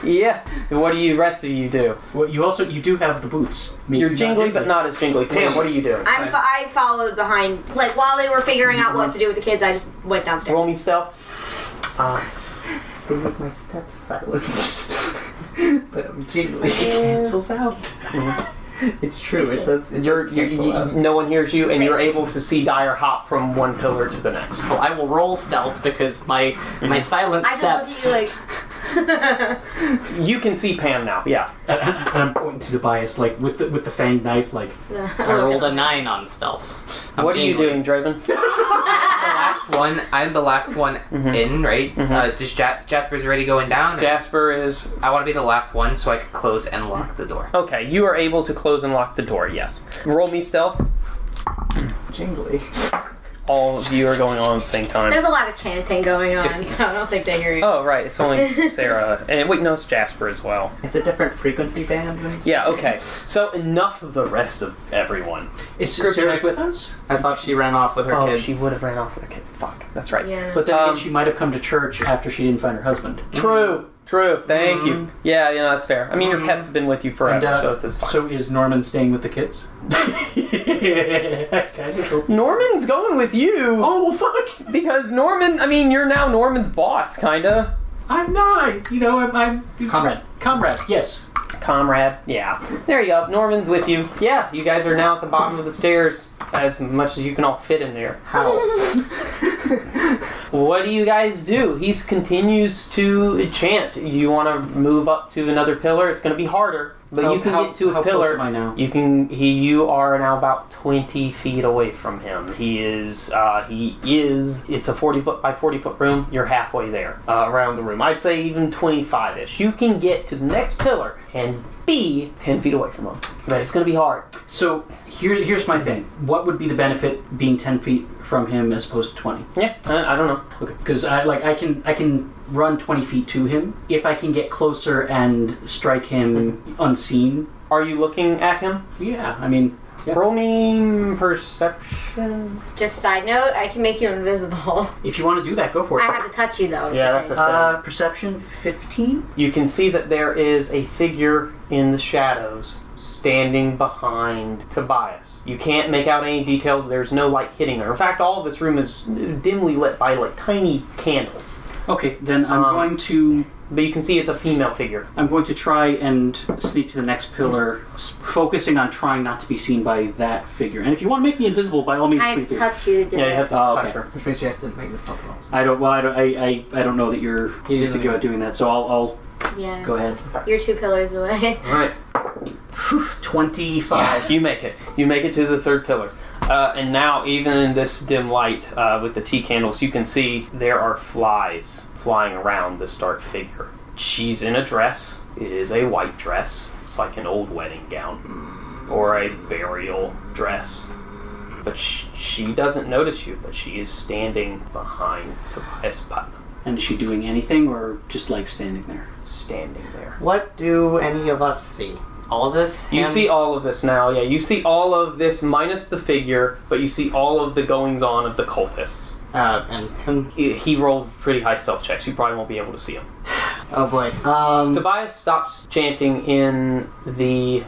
yeah. And what do you rest of you do? Well, you do have the boots. You're jingly, but not as jingly. Pam, what are you doing? I followed behind. Like, while they were figuring out what to do with the kids, I just went downstairs. Roll me stealth. They make my steps silent. But I'm jingly. It cancels out. It's true. It does. No one hears you, and you're able to see Dyer hop from one pillar to the next. Well, I will roll stealth because my silent I steps. just look at you like. You can see Pam now. Yeah. And I'm pointing to Tobias, like with the fanged knife, like. I rolled a 9 on stealth. What are you doing, Draven? I'm the last one in, right? Does Jasper's already going down? Jasper is... I want to be the last one so I can close and lock the door. Okay, you are able to close and lock the door, yes. Roll me stealth. Jingly. All of you are going on at the same time. There's a lot of chanting going on, 15. so I don't think they hear you. Oh, right, it's only Sarah. And wait, no, it's Jasper as well. It's a different frequency band. Yeah, okay. So enough of the rest of everyone. Is Sarah's with us? I thought she ran off with her kids. She would have ran off with her kids. Fuck, that's right. Yeah. But then again, she might have come to church after she didn't find her husband. True, thank you. Yeah, that's fair. I mean, your pets have been with you forever, so it's this fine. So is Norman staying with the kids? Norman's going with you. Oh, well, fuck. Because Norman, I mean, you're now Norman's boss, kinda. I'm not. I'm Comrade. Comrade, yes. Comrade, yeah. There you go. Norman's with you. Yeah, you guys are now at the bottom of the stairs as much as you can all fit in there. How? What do you guys do? He continues to chant. You want to move up to another pillar? It's going to be harder, but you can get to a how pillar. Close am I now? You are now about 20 feet away from him. It's a 40 foot by 40 foot room. You're halfway there, around the room. I'd say even 25-ish. You can get to the next pillar and be 10 feet away from him. But it's going to be hard. So here's my thing. What would be the benefit being 10 feet from him as opposed to 20? Yeah, I don't know. Okay, because I can run 20 feet to him if I can get closer and strike him unseen. Are you looking at him? Yeah, I mean, Yeah. Roll me perception. Just side note, I can make you invisible. If you want to do that, go for it. I have to touch you though. Yeah, that's so. a thing. Perception 15. You can see that there is a figure in the shadows standing behind Tobias. You can't make out any details. There's no light hitting her. In fact, all of this room is dimly lit by like tiny candles. Okay, then I'm going to... But you can see it's a female figure. I'm going to try and sneak to the next pillar, focusing on trying not to be seen by that figure. And if you want to make me invisible, by all means, I please do. touch you to do Yeah, you have it. to touch okay. her. Which means she has to make the stealth rolls. I don't know that you're thinking about doing that, so I'll Yeah. go ahead. You're 2 pillars away. Right. 25. You make it. You make it to the third pillar. And now, even in this dim light with the tea candles, you can see there are flies flying around this dark figure. She's in a dress. It is a white dress. It's like an old wedding gown or a burial dress. But she doesn't notice you, but she is standing behind Tobias Putnam. And is she doing anything or just like standing there? Standing there. What do any of us see? All of this? You see all of this now, yeah. You see all of this minus the figure, but you see all of the goings-on of the cultists. And him? He rolled pretty high stealth checks. You probably won't be able to see him. Oh boy. Tobias stops chanting in the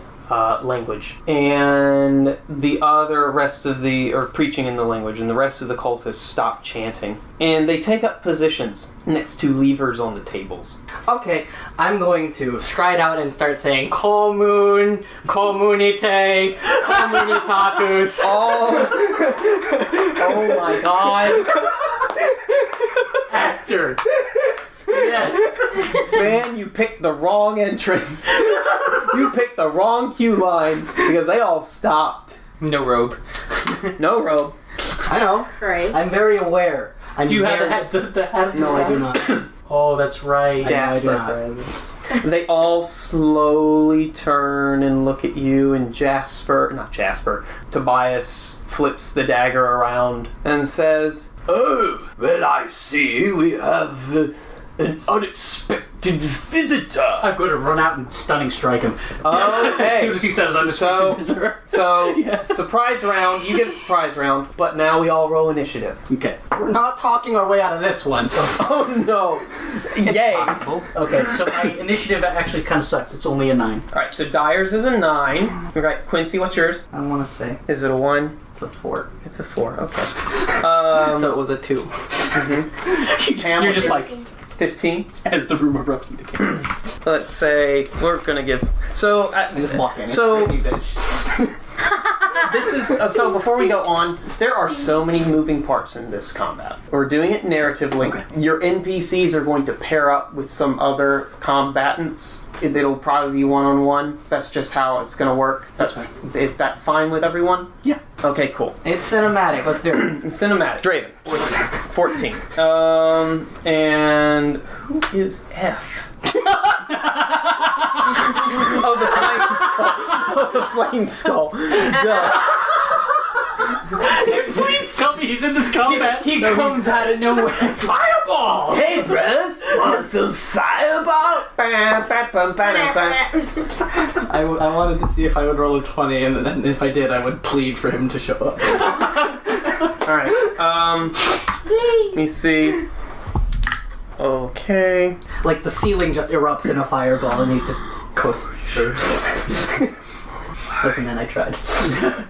language, and the other rest of the, or preaching in the language, and the rest of the cultists stop chanting. And they take up positions next to levers on the tables. Okay, I'm going to stride out and start saying Commune, Communite, Communitatus. Oh my god. Actor! Yes! Man, you picked the wrong entrance. You picked the wrong cue line because they all stopped. No robe. No robe. I know. Christ. I'm very aware. Do you have the hat? No, I do not. Oh, that's right. I do Jasper. not. They all slowly turn and look at you, and Tobias flips the dagger around and says, Oh, well, I see we have an unexpected visitor. I'm going to run out and stunning strike him. Okay. As soon as he says unexpected visitor. So, Yes. surprise round. You get a surprise round, but now we all roll initiative. Okay. We're not talking our way out of this one. Oh no! Yay! Possible. Okay, so my initiative actually kind of sucks. It's only a 9. Alright, so Dyer's is a 9. Alright, Quincy, what's yours? I don't want to say. Is it a 1? It's a 4. It's a 4, okay. So it was a 2. You're just like, 15. as the room erupts into chaos. Let's say we're gonna give. So, I'm just walking. So- It's really bitch. this is so. Before we go on, there are so many moving parts in this combat. We're doing it narratively. Okay. Your NPCs are going to pair up with some other combatants. It'll probably be one-on-one. That's just how it's gonna work. If that's fine with everyone. Yeah. Okay, cool. It's cinematic. Let's do it. Cinematic. Draven. 14. And who is F? the flame skull. Duh. Please tell me he's in this combat. He comes out of nowhere. Fireball! Hey, Brez! Want some fireball? I wanted to see if I would roll a 20, and then if I did, I would plead for him to show up. Alright, let me see. Okay. Like the ceiling just erupts in a fireball, and he just coasts through. Listen, man, I tried.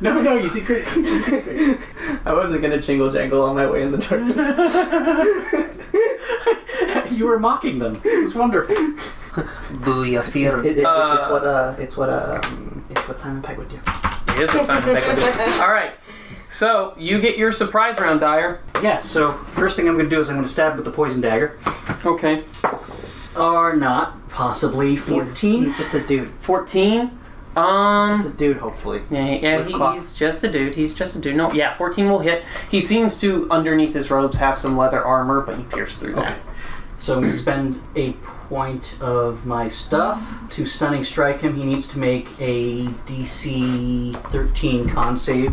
No, you did great. I wasn't gonna jingle jangle on my way in the darkness. You were mocking them. It was wonderful. Booyah, fear. It's what Simon Pegg would do. It is what time to take a look. Alright, so you get your surprise round, Dyer. Yeah, so first thing I'm going to do is I'm going to stab with the poison dagger. Okay. Or not, possibly 14. He's just a dude. 14? Just a dude, hopefully. Yeah, With cloth. he's just a dude. He's just a dude. No, yeah, 14 will hit. He seems to, underneath his robes, have some leather armor, but you pierce through Okay. that. So I'm going to spend a point of my stuff to stunning strike him. He needs to make a DC 13 con save,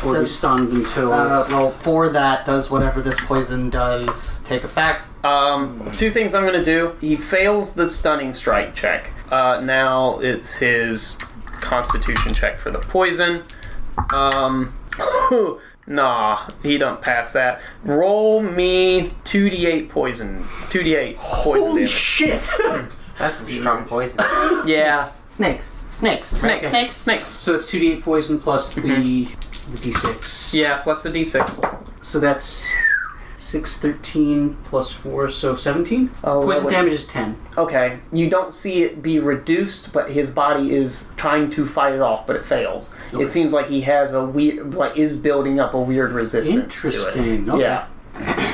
or be Does- stunned until... Well, for that, does whatever this poison does take effect? Two things I'm going to do. He fails the stunning strike check. Now it's his constitution check for the poison. Nah, he don't pass that. Roll me 2d8 poison. 2d8 poison Holy damage. shit! That's some strong poison. Yeah. Snakes. Snakes. So it's 2d8 poison plus the d6. Yeah, plus the d6. So that's 6, 13 plus 4, so 17? Oh, Poison wait. damage is 10. Okay, you don't see it be reduced, but his body is trying to fight it off, but it fails. Okay. It seems like he has a weird, like, is building up a weird resistance. Interesting. To it. Okay. Yeah.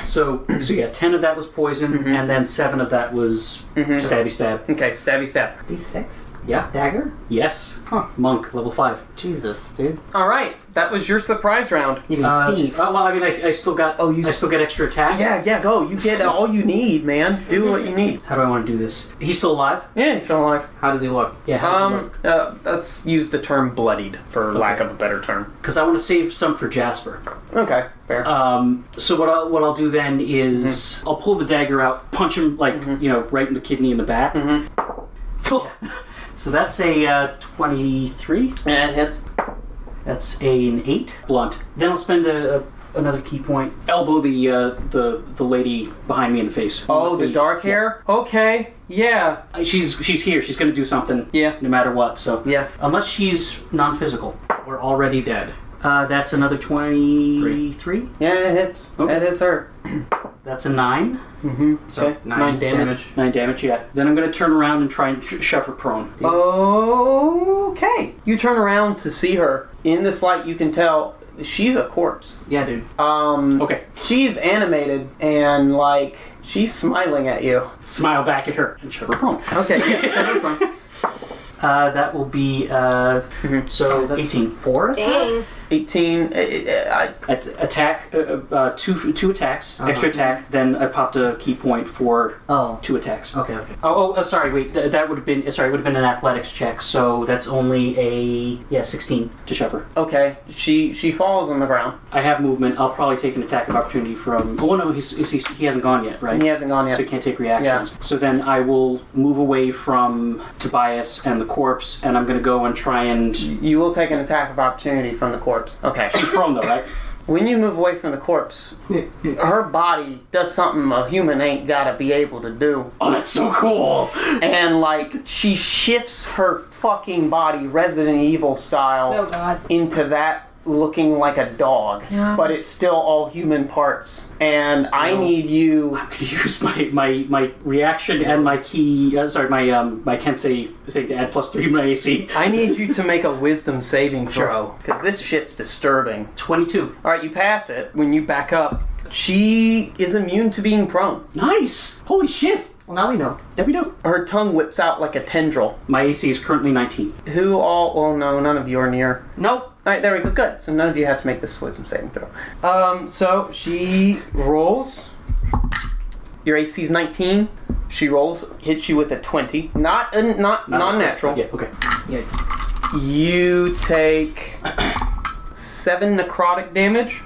So yeah, 10 of that was poison, and then 7 of that was stabby stab. Okay, stabby stab. D6? Yeah. Dagger? Yes. Huh. Monk, level 5. Jesus, dude. All right, that was your surprise round. You mean thief? Well, I mean, I still got. I still get extra attack. Yeah, go. You get all you need, man. Do what you need. How do I want to do this? He's still alive. Yeah, he's still alive. How does he look? Yeah. How does he look? Let's use the term bloodied for lack of a better term. Because I want to save some for Jasper. Okay, fair. So what I'll do then is I'll pull the dagger out, punch him right in the kidney in the back. So that's a 23. Yeah, it hits. That's an 8 blunt. Then I'll spend another key point. Elbow the lady behind me in the face. Oh, the dark hair? Okay, yeah. She's here. She's gonna do something. Yeah. No matter what. So Yeah. unless she's non-physical. We're already dead. That's another 23. Yeah, it hits. Okay. It hits her. That's a 9. So Okay. 9 damage. 9 damage. Yeah. Then I'm gonna turn around and try and shove her prone. Okay. You turn around to see her. In this light, you can tell she's a corpse. Yeah, dude. Okay. She's animated and, like, she's smiling at you. Smile back at her and shove her prone. Okay, yeah, that's fine. That will be so that's 18. 4 Dang. attacks? 18. Attack, two attacks, extra attack. Then I popped a key point for Oh. 2 attacks. Okay. Sorry. Wait, that would have been it would have been an athletics check. So that's only a 16 to shove her. Okay, she falls on the ground. I have movement. I'll probably take an attack of opportunity from. Oh no, he hasn't gone yet, right? He hasn't gone yet. So he can't take reactions. So then I will move away from Tobias and the corpse, and I'm going to go and try and. You will take an attack of opportunity from the corpse. Okay. She's prone though, right? When you move away from the corpse, her body does something a human ain't gotta be able to do. Oh, that's so cool! And, like, she shifts her fucking body Resident Evil style Oh, God. into that looking like a dog, Yeah. but it's still all human parts. And I need you. I'm going to use my reaction and my key. My Kensei thing to add +3 to my AC. I need you to make a wisdom saving throw because this shit's disturbing. 22. All right, you pass it. When you back up, she is immune to being prone. Nice! Holy shit! Well, now we know. There we go. Her tongue whips out like a tendril. My AC is currently 19. Who all? Well, no, none of you are near. Nope. All right, there we go. Good. So none of you have to make this wisdom saving throw. So she rolls. Your AC is 19. She rolls, hits you with a 20. Not non-natural. Yeah. Okay. Yikes. You take 7 necrotic damage.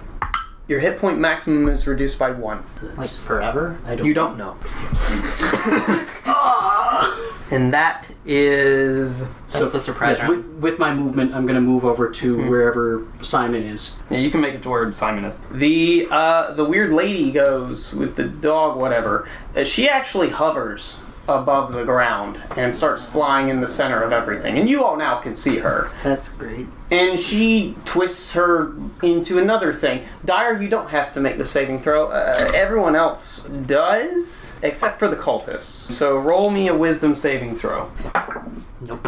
Your hit point maximum is reduced by 1. Like forever? I don't. You don't know. And that is... That's the surprise yeah, round. with my movement, I'm going to move over to wherever Simon is. Yeah, you can make it to where Simon is. The weird lady goes with the dog, whatever. She actually hovers above the ground and starts flying in the center of everything. And you all now can see her. That's great. And she twists her into another thing. Dyer, you don't have to make the saving throw. Everyone else does, except for the cultists. So roll me a wisdom saving throw. Nope.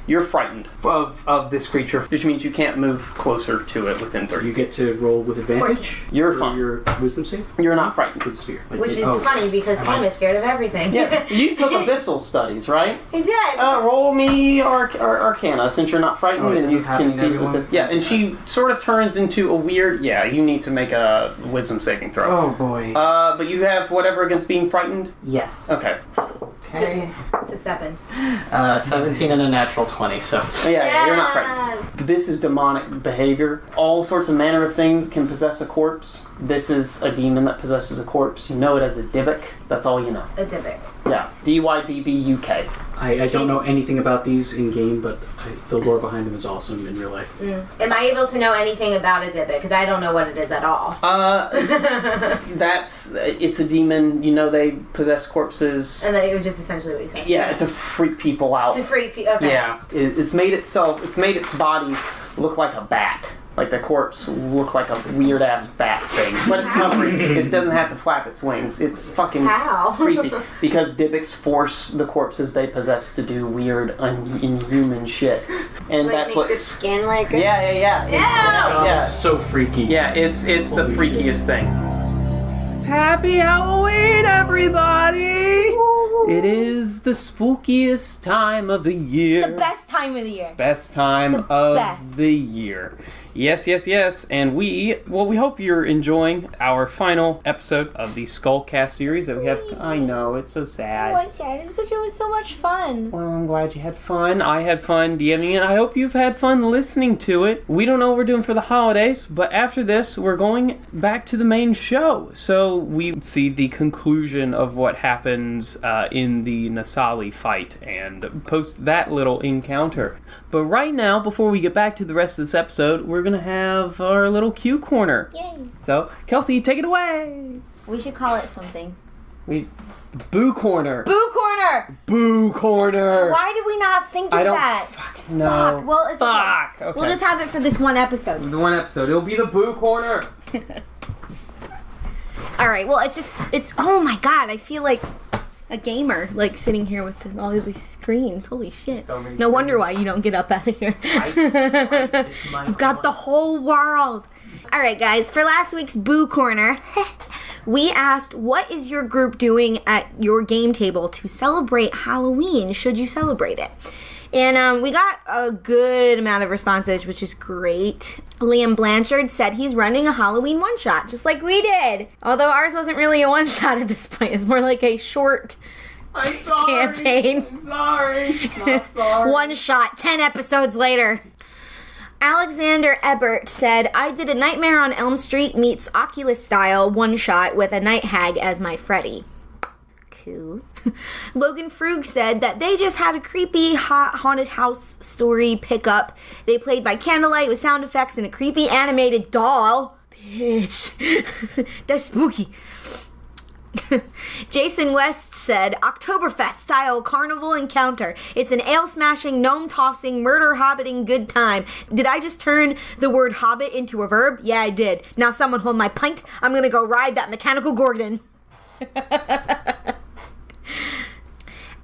You're frightened of this creature, which means you can't move closer to it within 30 You feet. get to roll with advantage. You're for fine. Your wisdom save You're not frightened. with the sphere. Which is funny because Pam is scared of everything. Yeah, you took abyssal studies, right? I did. Roll me Arcana, since you're not frightened, Oh, and this you is can happening to see with everyone? this. Yeah, and she sort of turns into a weird. Yeah, you need to make a wisdom saving throw. Oh boy. But you have whatever against being frightened. Yes. Okay. Okay. It's a a 7. 17 and a natural 20, so. Yeah, you're not frightened. This is demonic behavior. All sorts of manner of things can possess a corpse. This is a demon that possesses a corpse. You know it as a Dybbuk. That's all you know. A Dybbuk. Yeah. D-Y-B-B-U-K. I don't know anything about these in game, but the lore behind them is awesome in real life. Am I able to know anything about a Dybbuk? Because I don't know what it is at all. It's a demon. You know they possess corpses. And it was just essentially what you said. Yeah, to freak people out. To freak people. Okay. Yeah, it's made its body look like a bat. Like the corpse look like a weird ass bat thing. But it's not creepy. It doesn't have to flap its wings. It's fucking creepy. Because Dybbuks force the corpses they possess to do weird, inhuman shit. And Like that's make what. the skin like. Yeah. So freaky. Yeah, it's the Holy freakiest thing. Happy Halloween, everybody! It is the spookiest time of the year. It's the best time of the year. Best time It's the of best. the year. Yes. And we hope you're enjoying our final episode of the SkullCast series that we have. I know, it's so sad. I just thought it was so much fun. Well, I'm glad you had fun. I had fun DMing it. I hope you've had fun listening to it. We don't know what we're doing for the holidays, but after this, we're going back to the main show. So we see the conclusion of what happens in the Nasali fight and post that little encounter. But right now, before we get back to the rest of this episode, we're going to have our little Q corner. Yay. So, Kelsey, take it away. We should call it something. Boo corner. Boo corner! Boo corner. Why did we not think of I don't that? fucking know. Fuck. Well, it's Fuck. okay. Okay. We'll just have it for this one episode. The one episode. It'll be the Boo corner. All right. Well, it's. Oh my god! I feel like a gamer, like sitting here with all of these screens. Holy shit! So many No wonder why you don't get up out of here. You've got the whole world. All right, guys. For last week's Boo Corner, we asked, "What is your group doing at your game table to celebrate Halloween? Should you celebrate it?" And we got a good amount of responses, which is great. Liam Blanchard said he's running a Halloween one-shot, just like we did. Although ours wasn't really a one-shot at this point. It's more like a short campaign. I'm sorry. Not sorry. One shot, 10 episodes later. Alexander Ebert said, I did a Nightmare on Elm Street meets Oculus style one-shot with a night hag as my Freddy. Cool. Logan Frug said that they just had a creepy haunted house story pickup. They played by candlelight with sound effects and a creepy animated doll. Bitch. That's spooky. Jason West said, Oktoberfest style carnival encounter. It's an ale smashing, gnome tossing, murder hobbiting good time. Did I just turn the word hobbit into a verb? Yeah, I did. Now someone hold my pint. I'm gonna go ride that mechanical Gorgon.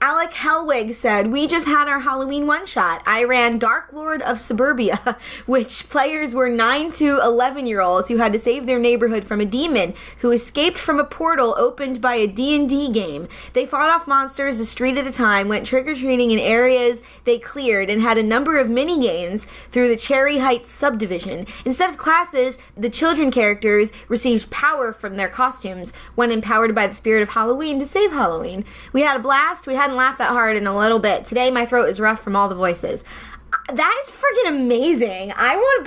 Alec Helwig said, we just had our Halloween one-shot. I ran Dark Lord of Suburbia, which players were 9 to 11-year-olds who had to save their neighborhood from a demon who escaped from a portal opened by a D&D game. They fought off monsters a street at a time, went trick-or-treating in areas they cleared, and had a number of mini-games through the Cherry Heights subdivision. Instead of classes, the children characters received power from their costumes when empowered by the spirit of Halloween to save Halloween. We had a blast. We hadn't laughed that hard in a little bit. Today my throat is rough from all the voices. That is freaking amazing. I want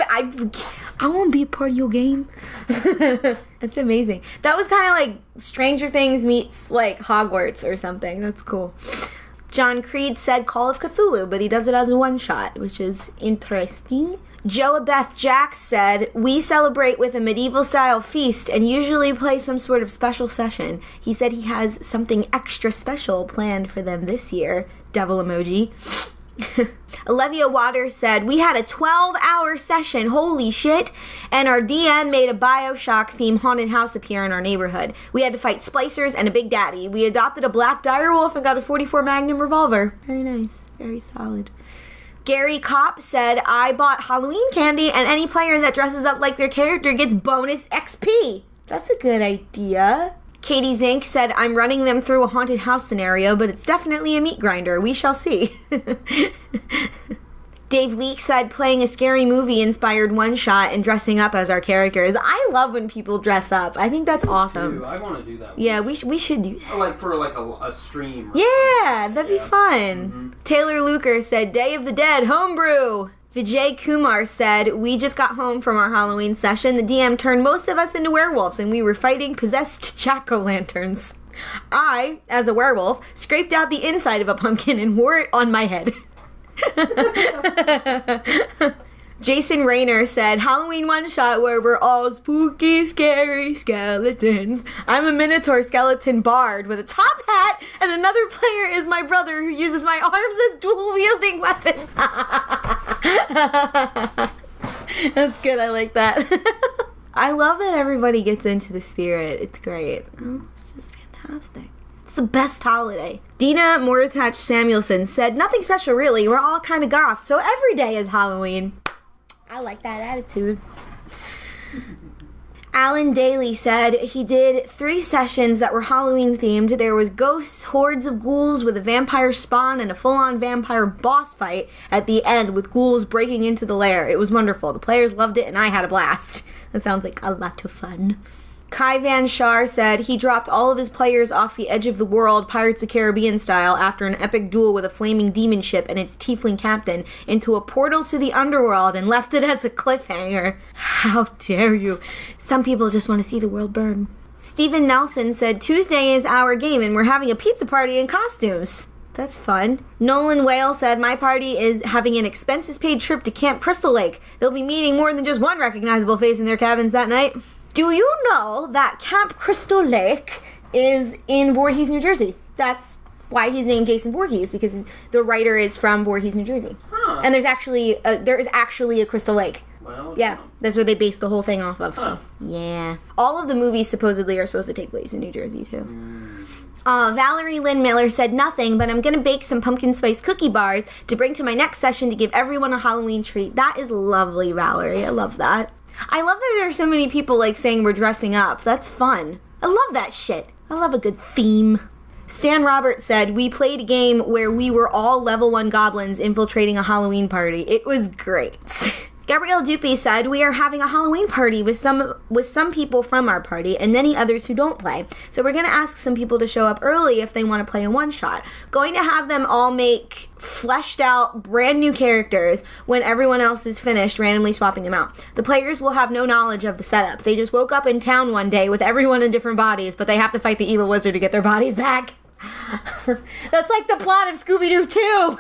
to be a part of your game. That's amazing. That was kind of like Stranger Things meets like Hogwarts or something. That's cool. John Creed said Call of Cthulhu, but he does it as a one-shot, which is interesting. Joabeth Jack said, we celebrate with a medieval-style feast and usually play some sort of special session. He said he has something extra special planned for them this year. Devil emoji. Olivia Waters said, we had a 12-hour session, holy shit, and our DM made a Bioshock-themed haunted house appear in our neighborhood. We had to fight splicers and a Big Daddy. We adopted a black direwolf and got a .44 Magnum revolver. Very nice. Very solid. Gary Kopp said, I bought Halloween candy and any player that dresses up like their character gets bonus XP. That's a good idea. Katie Zink said, I'm running them through a haunted house scenario, but it's definitely a meat grinder. We shall see. Dave Leake said playing a scary movie inspired one-shot and dressing up as our characters. I love when people dress up. I think that's awesome. I want to do that. Yeah, we should do that. Like for like a stream. Yeah, that'd be fun. Taylor Luker said Day of the Dead homebrew. Vijay Kumar said, we just got home from our Halloween session. The DM turned most of us into werewolves and we were fighting possessed jack-o'-lanterns. I, as a werewolf, scraped out the inside of a pumpkin and wore it on my head. Jason Rayner said, Halloween one-shot where we're all spooky, scary skeletons. I'm a Minotaur skeleton bard with a top hat, and another player is my brother who uses my arms as dual-wielding weapons. That's good, I like that. I love that everybody gets into the spirit. It's great. It's just fantastic. It's the best holiday. Dina Moritach Samuelson said, nothing special really, we're all kind of goths, so every day is Halloween. I like that attitude. Alan Daly said he did 3 sessions that were Halloween themed. There was ghosts, hordes of ghouls with a vampire spawn, and a full-on vampire boss fight at the end with ghouls breaking into the lair. It was wonderful. The players loved it, and I had a blast. That sounds like a lot of fun. Kai Van Shar said he dropped all of his players off the edge of the world, Pirates of the Caribbean style, after an epic duel with a flaming demon ship and its tiefling captain into a portal to the underworld and left it as a cliffhanger. How dare you? Some people just want to see the world burn. Stephen Nelson said Tuesday is our game and we're having a pizza party in costumes. That's fun. Nolan Whale said, my party is having an expenses-paid trip to Camp Crystal Lake. They'll be meeting more than just one recognizable face in their cabins that night. Do you know that Camp Crystal Lake is in Voorhees, New Jersey? That's why he's named Jason Voorhees, because the writer is from Voorhees, New Jersey. Huh. And there is actually a Crystal Lake. Well, yeah, that's where they based the whole thing off of. So yeah, all of the movies supposedly are supposed to take place in New Jersey too. Valerie Lynn Miller said nothing, but I'm gonna bake some pumpkin spice cookie bars to bring to my next session to give everyone a Halloween treat. That is lovely, Valerie. I love that. I love that there are so many people like saying we're dressing up. That's fun. I love that shit. I love a good theme. Stan Roberts said, we played a game where we were all level 1 goblins infiltrating a Halloween party. It was great. Gabrielle Dupuy said, we are having a Halloween party with some people from our party and many others who don't play. So we're going to ask some people to show up early if they want to play a one-shot. Going to have them all make fleshed out brand new characters when everyone else is finished, randomly swapping them out. The players will have no knowledge of the setup. They just woke up in town one day with everyone in different bodies, but they have to fight the evil wizard to get their bodies back. That's like the plot of Scooby-Doo 2.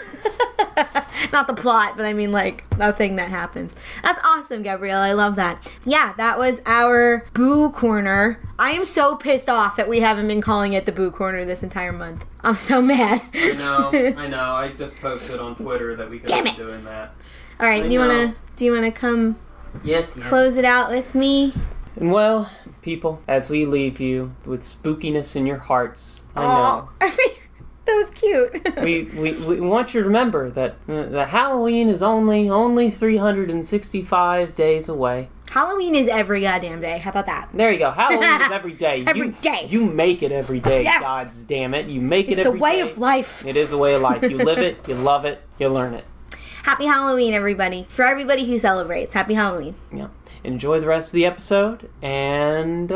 Not the plot, but I mean like the thing that happens. That's awesome, Gabrielle. I love that. Yeah, that was our Boo Corner. I am so pissed off that we haven't been calling it the Boo Corner this entire month. I'm so mad. I know. I just posted on Twitter that we could be doing that. All right, do you wanna come? Yes. Close it out with me? And well, people, as we leave you with spookiness in your hearts, I know. I mean, that was cute. we want you to remember that the Halloween is only 365 days away. Halloween is every goddamn day. How about that? There you go. Halloween is every day. Every day. You make it every day. Yes. God damn it. You make it every day. It's a way of life. It is a way of life. You live it. You love it. You learn it. Happy Halloween, everybody. For everybody who celebrates. Happy Halloween. Yeah. Enjoy the rest of the episode, and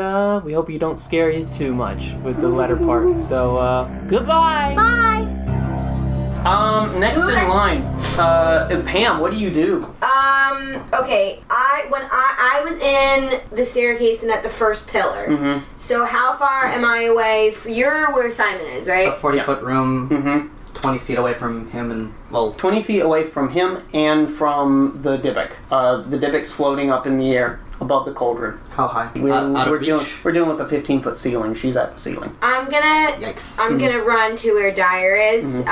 we hope you don't scare you too much with the letter part. So, goodbye! Bye! Next in line, Pam, what do you do? Okay, when I was in the staircase and at the first pillar. Mm-hmm. So how far am I away? You're where Simon is, right? It's a 40-foot room. Mm-hmm. 20 feet away from him and... 20 feet away from him and from the Dybbuk. The Dybbuk's floating up in the air above the cauldron. How high? We're dealing with a 15-foot ceiling. She's at the ceiling. I'm gonna run to where Dyer is,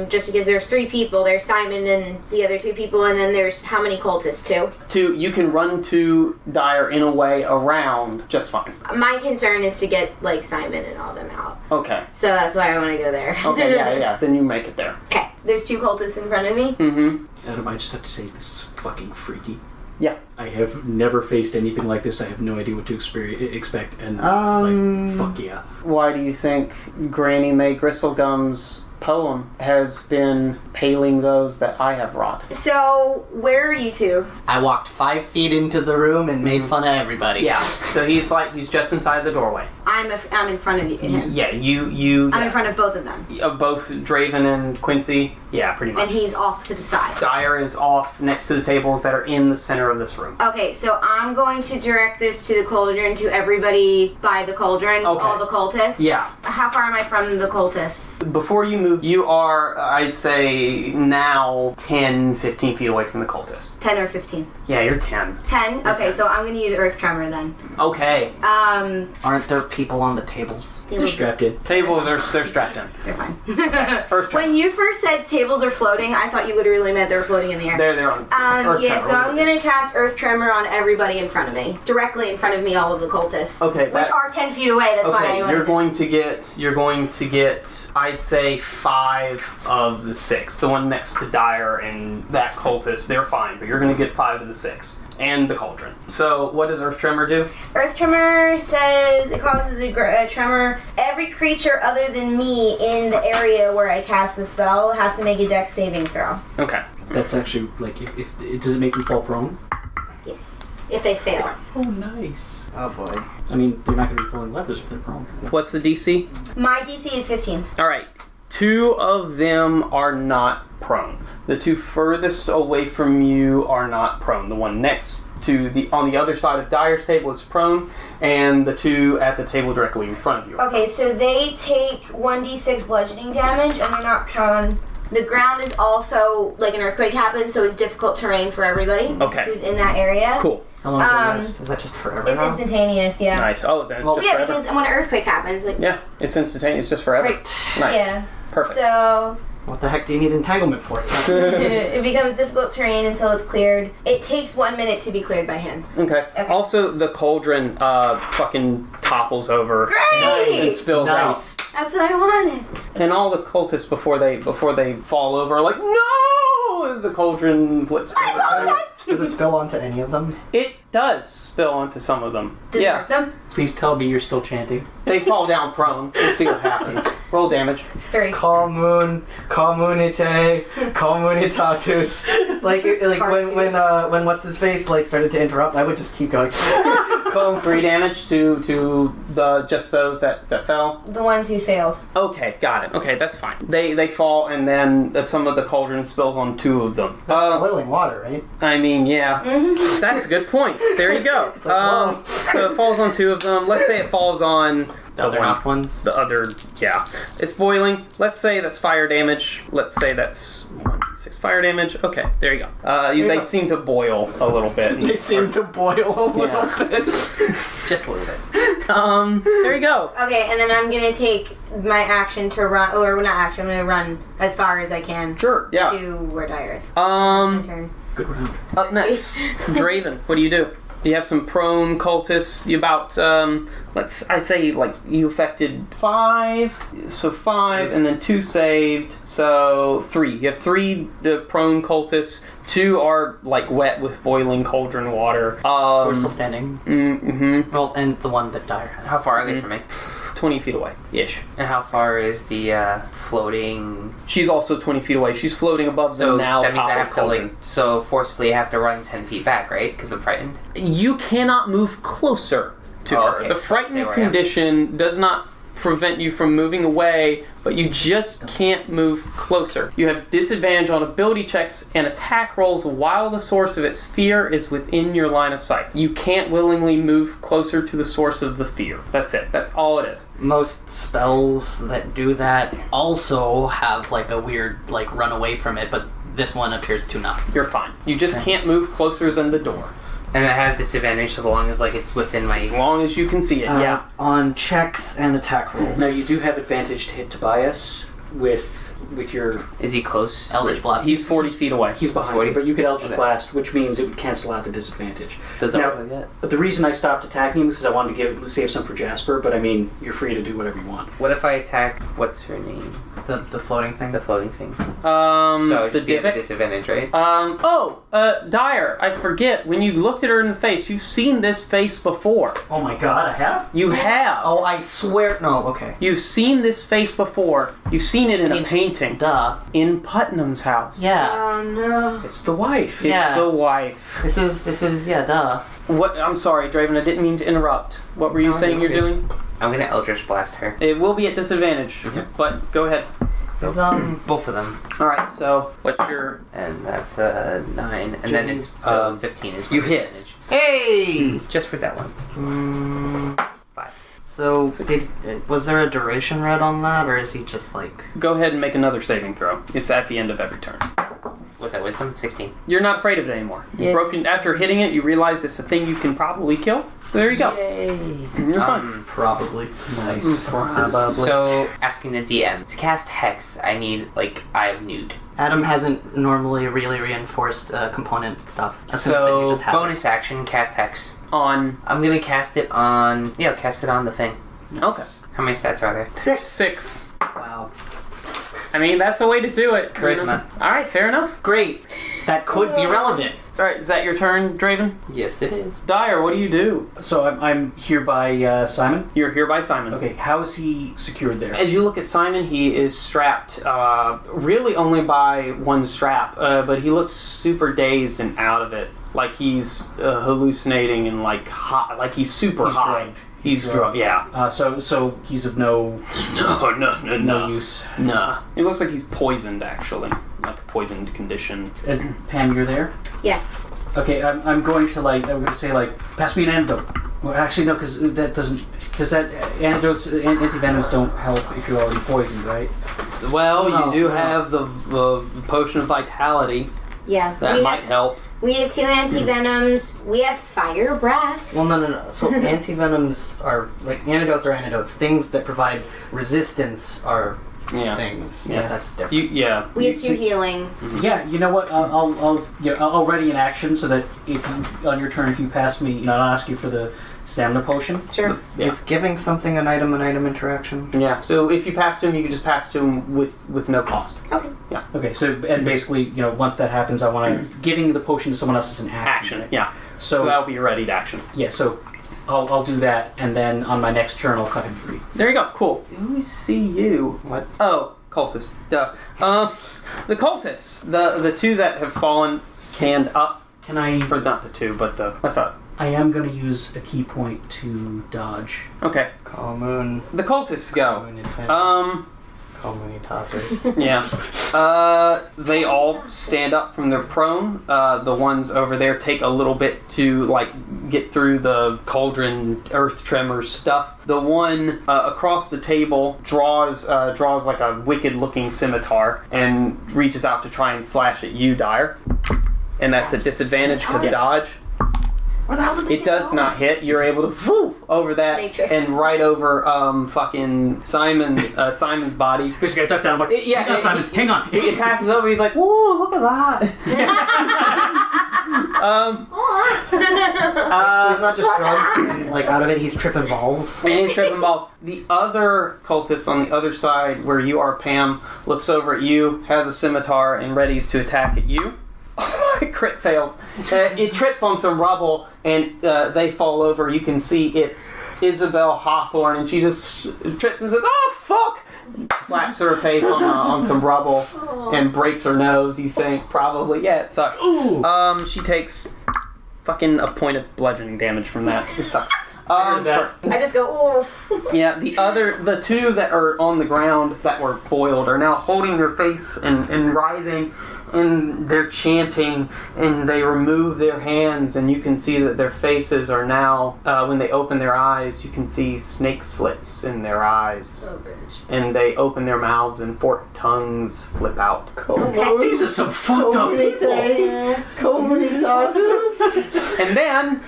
just because there's 3 people. There's Simon and the other 2 people, and then there's how many cultists? 2? You can run to Dyer in a way around just fine. My concern is to get like Simon and all them out. Okay. So that's why I want to go there. Okay, yeah. Then you make it there. Okay. There's 2 cultists in front of me. Mm-hmm. Adam, I just have to say, this is fucking freaky. Yeah. I have never faced anything like this. I have no idea what to expect, and fuck yeah. Why do you think Granny May Gristlegums' poem has been paling those that I have wrought. So, where are you two? I walked 5 feet into the room and made fun of everybody. Yeah. So he's just inside the doorway. I'm in front of him. Yeah, you. I'm in front of both of them. Both Draven and Quincy. Yeah, pretty much. And he's off to the side. Dyer is off next to the tables that are in the center of this room. Okay, so I'm going to direct this to the cauldron, to everybody by the cauldron, all the cultists. Yeah. How far am I from the cultists? Before you move, you are, I'd say, now 10, 15 feet away from the cultists. 10 or 15? Yeah, you're 10. 10? Okay, 10. so I'm going to use Earth Tremor then. Okay. Aren't there people on the tables? They're strapped in. Tables, they're strapped in. They're fine. Earth When you first said tables are floating, I thought you literally meant they were floating in the air. They're on Earth Yeah, Tremor. so I'm going to cast Earth Tremor on everybody in front of me. Directly in front of me, all of the cultists. Okay, Which that's- are 10 feet away, that's why I wanted you're going to get, I'd say, 5 of the 6. The one next to Dyer and that cultist, they're fine, but you're going to get 5 of the 6. And the cauldron. So, what does Earth Tremor do? Earth Tremor says it causes a tremor. Every creature other than me in the area where I cast the spell has to make a dex saving throw. Okay. That's actually, like, if does it make them fall prone? Yes. If they fail. Oh, nice. Oh boy. I mean, they're not going to be pulling levers if they're prone. What's the DC? My DC is 15. Alright. 2 of them are not prone. The 2 furthest away from you are not prone. The one next to on the other side of Dyer's table is prone, and the 2 at the table directly in front of you. Okay, so they take 1d6 bludgeoning damage, and they're not prone. The ground is also, like an earthquake happens, so it's difficult terrain for everybody who's in that area. Cool. How long does it last? Is that just forever? It's instantaneous, yeah. Nice. Oh, then it's just Yeah, forever. because when an earthquake happens, like... Yeah, it's instantaneous, just forever. Great. Nice. Yeah. Perfect. So... What the heck do you need entanglement for? it becomes difficult terrain until it's cleared. It takes 1 minute to be cleared by hand. Okay. Also, the cauldron fucking topples over. Great! And spills out. That's what I wanted. And all the cultists before they fall over are like, no! As the cauldron flips. Does it spill onto any of them? It does spill onto some of them. Does it hurt them? Please tell me you're still chanting. They fall down prone. We'll see what happens. Roll damage. 3. Commune, communite, communitatus. Like when what's his face started to interrupt, I would just keep going. 3 damage to just those that fell. The ones who failed. Okay, got it. Okay, that's fine. They fall, and then some of the cauldron spills on 2 of them. Boiling water, right? I mean, yeah. That's a good point. There you go. It's like, So it falls on 2 of them. Let's say it falls on The other knocked ones? The other, yeah. It's boiling. Let's say that's fire damage. Let's say that's 6 fire damage. Okay, there you go. They seem to boil a little bit. They seem to boil a little bit. Just a little bit. There you go. Okay, and then I'm gonna take my action to run, or not action, I'm gonna run as far as I can. Sure, yeah. To where Dyer is. My turn. Good round. Up next, Draven. What do? You have some prone cultists. You about, I say, you affected 5. So 5, and then 2 saved. So 3. You have 3 prone cultists. 2 are, wet with boiling cauldron water. So we're still standing. Mm-hmm. Well, and the one that Dyer has. How far are they from me? 20 feet away-ish. And how far is the floating... She's also 20 feet away. She's floating above them now. That means I have to, cauldron. so forcefully I have to run 10 feet back, right? Because I'm frightened? You cannot move closer to her. Okay, The so stay frightened where I am. condition does not prevent you from moving away, but you just can't move closer. You have disadvantage on ability checks and attack rolls while the source of its fear is within your line of sight. You can't willingly move closer to the source of the fear. That's it. That's all it is. Most spells that do that also have a weird run away from it, but this one appears to not. You're fine. You just can't move closer than the door. And I have disadvantage so long as it's within my... As long as you can see it, yeah. On checks and attack rolls. Now you do have advantage to hit Tobias with your... Is he close? Eldritch Blast. He's 40 feet away. He's behind 40. you, but you could Eldritch Okay. Blast, which means it would cancel out the disadvantage. Does that Now, work like that? the reason I stopped attacking him is because I wanted to save some for Jasper, but I mean, you're free to do whatever you want. What if I attack... What's her name? The floating thing? The floating thing. The So just be at a Dybbuk? disadvantage, right? Dyer, I forget. When you looked at her in the face, you've seen this face before. Oh my god, I have? You have. Oh, I swear. No, okay. You've seen this face before. You've seen it in a painting. Duh. In Putnam's house. Yeah. Oh no. It's the wife. Yeah. It's the wife. This is yeah, duh. What? I'm sorry, Draven. I didn't mean to interrupt. What were you saying you're doing? I'm gonna Eldritch Blast her. It will be at disadvantage, but go ahead. Is, Both of them. All right. So what's your? And that's a 9. And then it's 15 is you for hit. advantage. Hey! Just for that one. 5. So, was there a duration read on that, or is he just like... Go ahead and make another saving throw. It's at the end of every turn. Was that wisdom? 16. You're not afraid of it anymore. Yeah. Broken after hitting it, you realize it's a thing you can probably kill. So there you go. Yay. You're fine. Probably. Nice. Probably. So, asking the DM, to cast Hex, I need, Eye of Nude. Adam hasn't normally really reinforced component stuff. Assumes that you So, just have bonus action, cast Hex. On. I'm gonna cast it on... Yeah, cast it on the thing. Okay. How many stats are there? 6. Wow. I mean, that's a way to do it. Charisma. All right, fair enough. Great. That could be relevant. All right, is that your turn, Draven? Yes, it is. Dyer, what do you do? So I'm here by Simon. You're here by Simon. Okay, how is he secured there? As you look at Simon, he is strapped really only by one strap, but he looks super dazed and out of it. Like he's hallucinating and hot, like he's super high. Drugged. He's drugged, yeah. So he's of no No use. Nah. It looks like he's poisoned, actually. Like a poisoned condition. And Pam, you're there? Yeah. Okay, I'm going to say pass me an antidote. Well, actually no, because that antidotes, antivenoms don't help if you're already poisoned, right? Well, No, you do no. have the potion of vitality. Yeah. That might help. We have 2 antivenoms. We have fire breath. Well, no. So antivenoms are antidotes are antidotes. Things that provide resistance are things. Yeah. That's different. We have 2 healing. Yeah, you know what? I'll ready an action so that if you, on your turn, if you pass me, I'll ask you for the stamina potion. Sure. Is giving something an item interaction? Yeah, so if you pass to him, you can just pass to him with no cost. Okay. Yeah. Okay, so and basically, once that happens, I want to giving the potion to someone else as an action. Action, yeah. So that'll be your readied action. yeah, so I'll do that, and then on my next turn, I'll cut him free. There you go, cool. Let me see you. What? Oh, cultists. Duh. The cultists. The 2 that have fallen stand up. Can I? Or not the 2, but the... What's up? I am going to use a key point to dodge. Okay. Call moon. The cultists go. Call moony toppers. Yeah. They all stand up from their prone. The ones over there take a little bit to get through the cauldron earth tremor stuff. The one across the table draws like a wicked looking scimitar and reaches out to try and slash at you, Dyer. And that's a disadvantage because dodge. Where the hell did It does not hit. You're able to over that Matrix. and right over fucking Simon's body. Basically, I ducked down. I'm like, hang on, Simon, hang on. It passes over. He's like, "Whoa, look at that!" So he's not just drugged out of it. He's tripping balls. And he's tripping balls. The other cultist on the other side, where you are, Pam, looks over at you, has a scimitar, and readies to attack at you. Crit fails. It trips on some rubble, and they fall over. You can see it's Isabel Hawthorne, and she just trips and says, "Oh, fuck!" Slaps her face on some rubble and breaks her nose, you think. Probably. Yeah, it sucks. She takes fucking a point of bludgeoning damage from that. It sucks. I just go, oh. Yeah, the 2 that are on the ground that were boiled are now holding their face and writhing, and they're chanting, and they remove their hands, and you can see that their faces are now, when they open their eyes, you can see snake slits in their eyes. Oh, bitch. And they open their mouths and forked tongues flip out. These are some fucked up people. And then,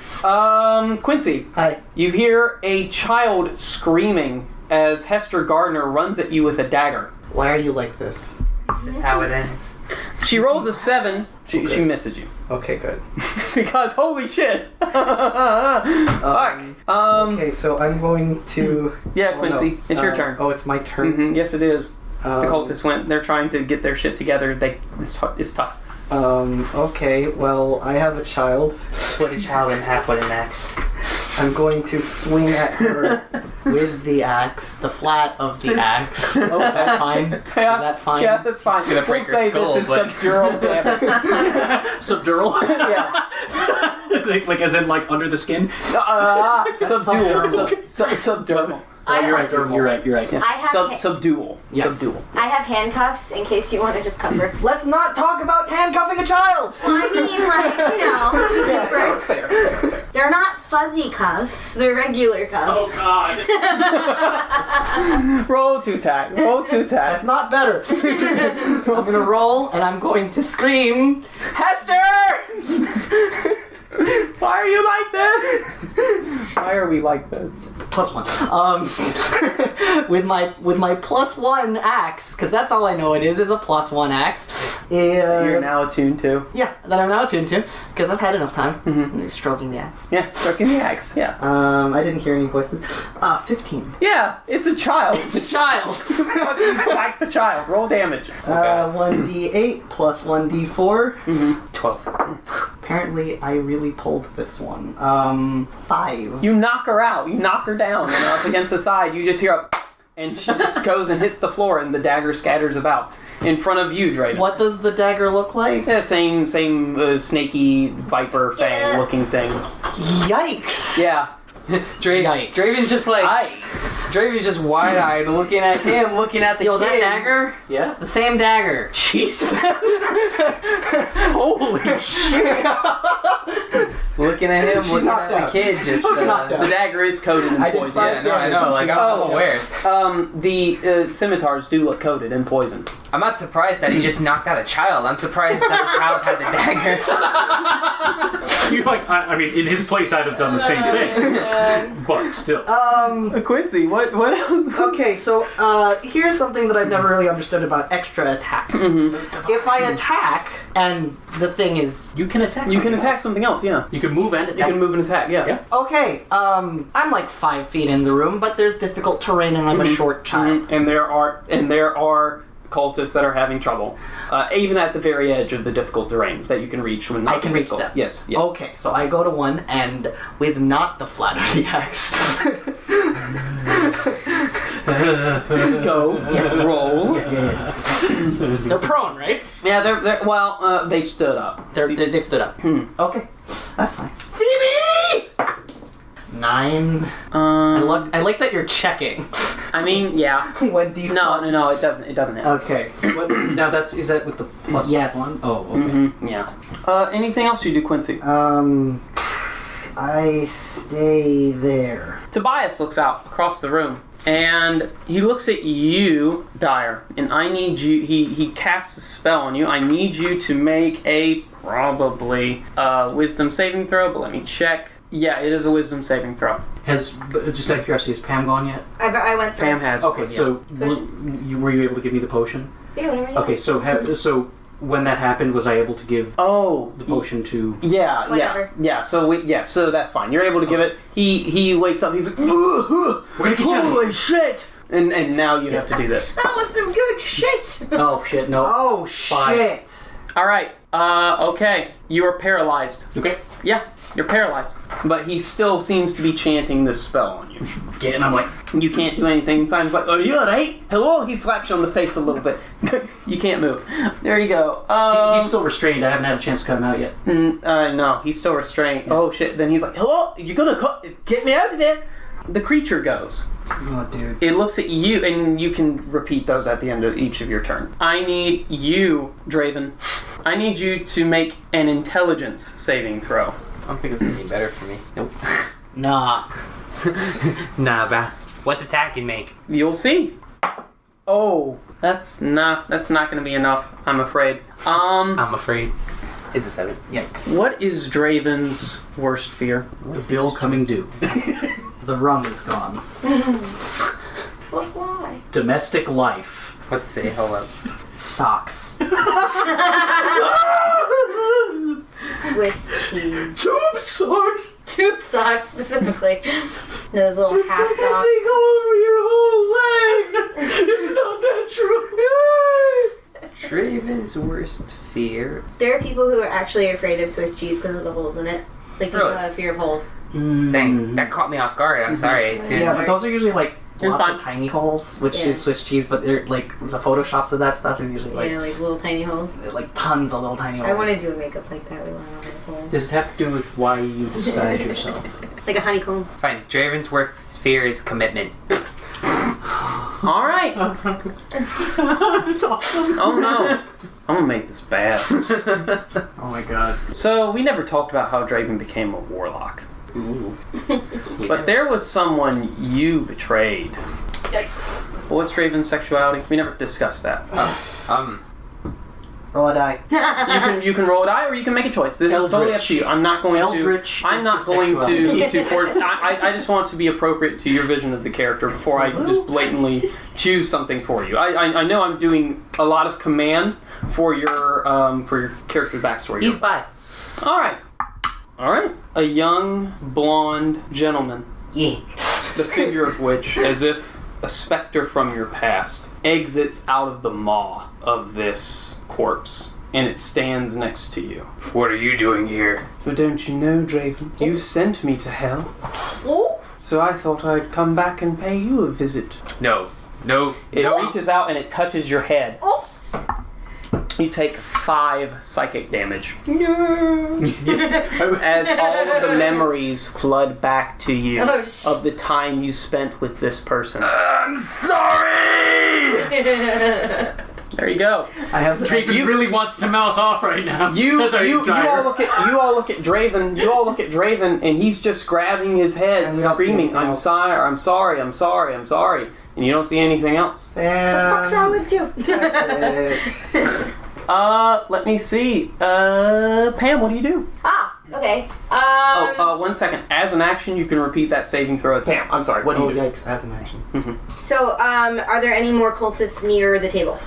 Quincy. Hi. You hear a child screaming as Hester Gardner runs at you with a dagger. Why are you like this? This is how it ends. She rolls a 7. She misses you. Okay, good. Because holy shit! Fuck. Okay, so I'm going to. Yeah, Oh, Quincy, no. it's your turn. Oh, it's my turn. Mhm, yes, it is. The Um, cultists went. They're trying to get their shit together. It's tough. Okay, well, I have a child. Split a child in half with an axe. I'm going to swing at her with the axe, the flat of the axe. Oh, is that fine? Is that fine? Yeah, that's fine. gonna break her skull, this is but- subdural damage. Subdural? Yeah. like as in like under the skin? Subdual. Subdermal. You're right. Yeah. I have Subdual. Yes. Subdual. I have handcuffs in case you want to just cover. Let's not talk about handcuffing a child! I mean, like, Fair. they're not fuzzy cuffs. They're regular cuffs. God. Roll to attack. That's not better. I'm gonna roll and I'm going to scream, Hester! Why are you like this? Why are we like this? +1. with my +1 axe, because that's all I know it is a +1 axe. You're now attuned to. Yeah, that I'm now attuned to, because I've had enough time stroking the axe. Yeah, stroking the axe. Yeah. I didn't hear any voices. 15. Yeah, it's a child. It's a child. Fucking smack the child. Roll damage. 1d8 plus 1d4. 12. Apparently, I really pulled this one. 5. You knock her out. You knock her down, and up against the side. You just hear a, and she just goes and hits the floor, and the dagger scatters about in front of you, Draven. What does the dagger look like? Yeah, same snaky viper fang looking thing. Yikes! Yeah. Draven's just like Draven's just wide-eyed, looking at him, looking at the Yo, kid. that dagger? Yeah. The same dagger. Jesus. Holy shit. Looking at him, looking knocked at out. the kid, just knocked out. The dagger is coated in I did poison. five yeah, no, I know, like I'm aware. The scimitars do look coated in poison. I'm not surprised that he just knocked out a child. I'm surprised that the child had the dagger. You like? I mean, in his place, I'd have done the same thing. But still. Quincy, what? Okay, so here's something that I've never really understood about extra attack. If I attack and the thing is You can attack. You can something attack else. something else, yeah. You can move and You attack. can move and attack, yeah. Yeah. okay, I'm like 5 feet in the room, but there's difficult terrain and I'm a short child. And there are cultists that are having trouble, even at the very edge of the difficult terrain that you can reach when not I can reach difficult. them. Yes. Okay, so I go to one and with not the flat of the axe. Go. Yeah, roll. They're prone, right? Yeah, they stood up. They've stood up. Okay, that's fine. Phoebe! 9. I like that you're checking. I mean, yeah. 1d4. No, it doesn't happen. Okay. Now is that with the plus Yes. 1? Oh, okay. Yeah. Anything else you do, Quincy? I stay there. Tobias looks out across the room, and he looks at you, Dyer, and I need you. He casts a spell on you. I need you to make a probably wisdom saving throw, but let me check. Yeah, it is a wisdom saving throw. Just out of curiosity, has Pam gone yet? I went first. Pam has. Okay, yeah. so were you able to give me the potion? Yeah, whatever you Okay, so when that happened, was I able to give the potion to? Yeah, Whatever. yeah. So so that's fine. You're able to give it. He wakes up. He's like, We're gonna get you. holy shit! And now you have to do this. That was some good shit. Oh shit! No. Oh, Five. shit. All right. Okay. You are paralyzed. Okay. Yeah, you're paralyzed. But he still seems to be chanting this spell on you. Yeah, and I'm like, You can't do anything. Simon's like, are you alright? Hello? He slaps you on the face a little bit. You can't move. There you go. he's still restrained. I haven't had a chance to cut him out yet. No, he's still restrained. Oh shit. Then he's like, hello? You're gonna get me out of there? The creature goes. Oh, dude. It looks at you, and you can repeat those at the end of each of your turn. I need you, Draven. I need you to make an intelligence saving throw. I don't think it's any better for me. Nope. Nah. Nah, bah. What's attacking make? You'll see. Oh. That's not gonna be enough, I'm afraid. I'm afraid. It's a 7. Yikes. What is Draven's worst fear? The bill coming due. The rum is gone. But why? Domestic life. Let's see, hold up. Socks. Swiss cheese. Tube socks. Tube socks, specifically. Those little half socks. go over your whole leg. It's not that true. Draven's worst fear. There are people who are actually afraid of Swiss cheese because of the holes in it. Like people have fear of holes. Dang, that caught me off guard. I'm sorry. Yeah, but those are usually like You're lots fine. of tiny holes, which Yeah. is Swiss cheese, but they're like the photoshops of that stuff is usually like Yeah, like little tiny holes. like tons of little tiny holes. I want to do a makeup like that with a lot of holes. Does it have to do with why you disguise yourself? Like a honeycomb. Fine. Draven's worst fear is commitment. All right. That's awesome. Oh no. I'm gonna make this bad. Oh my god. So we never talked about how Draven became a warlock. Ooh. But there was someone you betrayed. Yikes. What's Draven's sexuality? We never discussed that. Roll a die. You can roll a die or you can make a choice. This is totally up to you. I'm not going Eldritch to. I'm is not his going sexuality. to force. I just want to be appropriate to your vision of the character before I just blatantly choose something for you. I know I'm doing a lot of command for your character's backstory. He's bi. All right. A young blonde gentleman, Yeah. the figure of which, as if a specter from your past, exits out of the maw of this corpse, and it stands next to you. What are you doing here? But don't you know, Draven? You sent me to hell. So I thought I'd come back and pay you a visit. No. It reaches out and it touches your head. You take 5 psychic damage. As all of the memories flood back to you of the time you spent with this person. I'm sorry! There you go. I have the Draven really wants to mouth off right now. You That's all look at Draven. You all look at Draven, and he's just grabbing his head, And we don't see screaming, anything "I'm else. sorry! I'm sorry! I'm sorry! I'm sorry!" And you don't see anything else. What's wrong with you? Let me see. Pam, what do you do? Okay. 1 second. As an action, you can repeat that saving throw. Pam, I'm sorry. What do Oh you do? yikes! As an action. So, are there any more cultists near the table?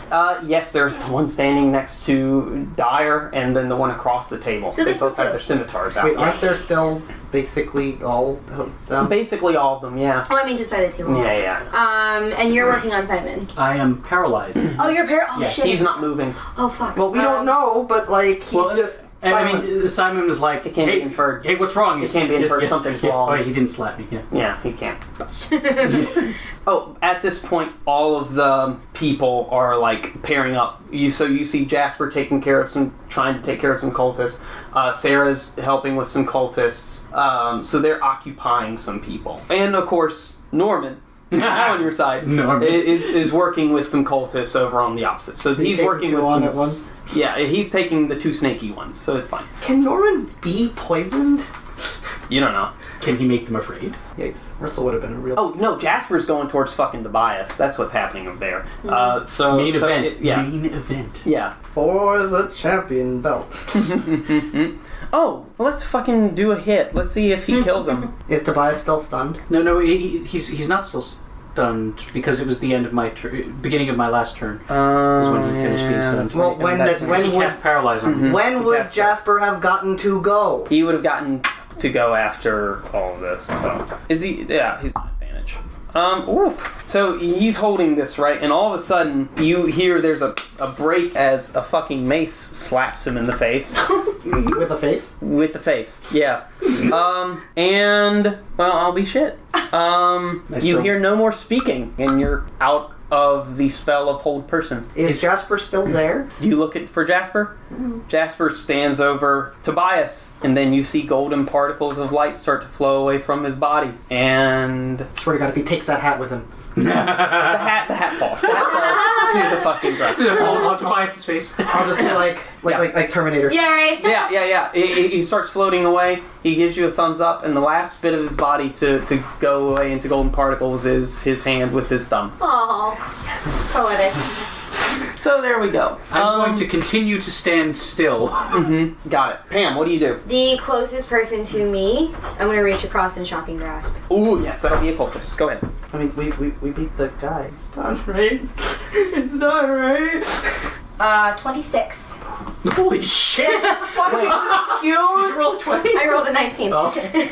Yes, there's the one standing next to Dyer, and then the one across the table. So they there's both have two. their scimitars out. Wait, Yeah. aren't there still basically all of them? Basically all of them, yeah. Oh, I mean just by the table. Yeah. And you're working on Simon. I am paralyzed. Oh, you're Oh, Yeah, shit. He's not moving. Oh, fuck. Well, we don't know, but like he's Well, just. And I silent. mean, Simon was like, It can't be hey, inferred. hey, what's wrong? It can't be inferred. Something's wrong. Oh, he didn't slap me. Yeah. Yeah, he can't. Oh, at this point, all of the people are like pairing up. So you see Jasper trying to take care of some cultists. Sarah's helping with some cultists. So they're occupying some people, and of course Norman. Now on your side, Norman. is working with some cultists over on the opposite. So Did he he's take working the two with on some. at once? Yeah, he's taking the 2 snaky ones, so it's fine. Can Norman be poisoned? You don't know. Can he make them afraid? Yikes! Russell would have been a real. Oh no, Jasper's going towards fucking Tobias. That's what's happening over there. Main event. Yeah. Main event. Yeah. For the champion belt. Oh, well, let's fucking do a hit. Let's see if he kills him. Is Tobias still stunned? No, he's not still stunned because it was the end of my beginning of my last turn. Was when he finished being stunned. Well, when That's when when he would cast paralyze on him. when would Cast it. Jasper have gotten to go? He would have gotten to go after all of this. So. Is he? Yeah, he's not advantage. Oof. So he's holding this, right? And all of a sudden, you hear there's a break as a fucking mace slaps him in the face. With the face? With the face, yeah. And, well, I'll be shit. You hear no more speaking, and you're out of the spell of hold person. Is Jasper still there? You look for Jasper? Jasper stands over Tobias, and then you see golden particles of light start to flow away from his body. And Swear to God, if he takes that hat with him. the hat falls. The hat falls to the fucking ground. On Tobias' face. I'll just do like Terminator. Yay! Yeah. He starts floating away. He gives you a thumbs up, and the last bit of his body to go away into golden particles is his hand with his thumb. Aw. Poetic. So there we go. I'm going to continue to stand still. Got it. Pam, what do you do? The closest person to me, I'm going to reach across in shocking grasp. Ooh, yes, that'll be a cultist. Go ahead. I mean, we beat the guy. It's done, right? It's done, right? 26. Holy shit! Fucking excuse! You rolled 20? I rolled a 19. Okay.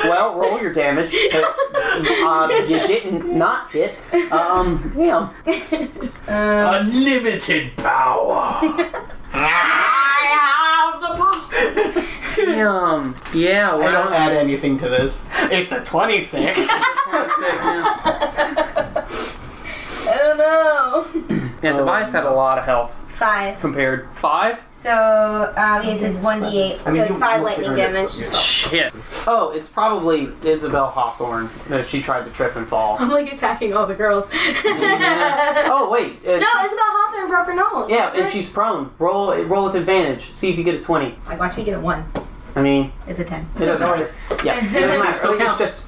Well, roll your damage, because you didn't not hit. Unlimited power. I have Damn. Yeah. I don't Wow. add anything to this. It's a 26. I don't know. Yeah, Tobias had a lot of health 5. compared. 5? So, it's a 1d8. So it's 5 lightning damage. Shit. Oh, it's probably Isabel Hawthorne that she tried to trip and fall. I'm like attacking all the girls. Oh, wait. No, Isabel Hawthorne broke her nose. Yeah, and she's prone. Roll with advantage. See if you get a 20. Like, watch me get a 1. I mean, It's a 10. it doesn't matter. Yeah, it doesn't matter. Still It's counts. just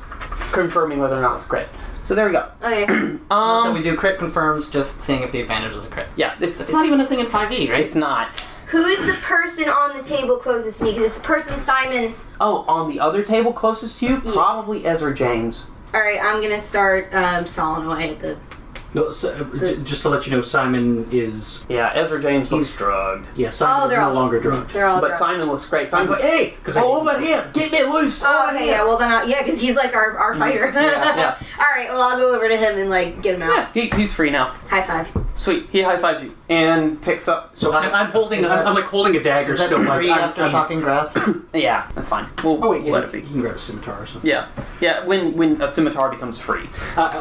confirming whether or not it's crit. So there we go. Okay. That we do crit confirms, just seeing if the advantage is a crit. Yeah, It's not even a thing in 5e, right? It's not. Who's the person on the table closest to me? Because it's the person Simon. Oh, on the other table closest to you, Yeah. probably Ezra James. All right, I'm gonna start sawing away at the. No, so, just to let you know, Simon is. Yeah, Ezra James looks drugged. Yeah, Simon is no longer drugged. They're all But drugged. Simon looks great. Simon's like, hey, go over here, get me loose. Oh, okay, yeah. Well, then, because he's like our fighter. Yeah. All right. Well, I'll go over to him and like get him out. Yeah, he's free now. High five. Sweet. He high fives you and picks up. So I'm holding. I'm like holding a dagger Is that still. Like, free after I'm, shocking grasp? Yeah, that's fine. We'll Oh wait, let yeah, it be. you can grab a scimitar or something. Yeah, yeah. When a scimitar becomes free.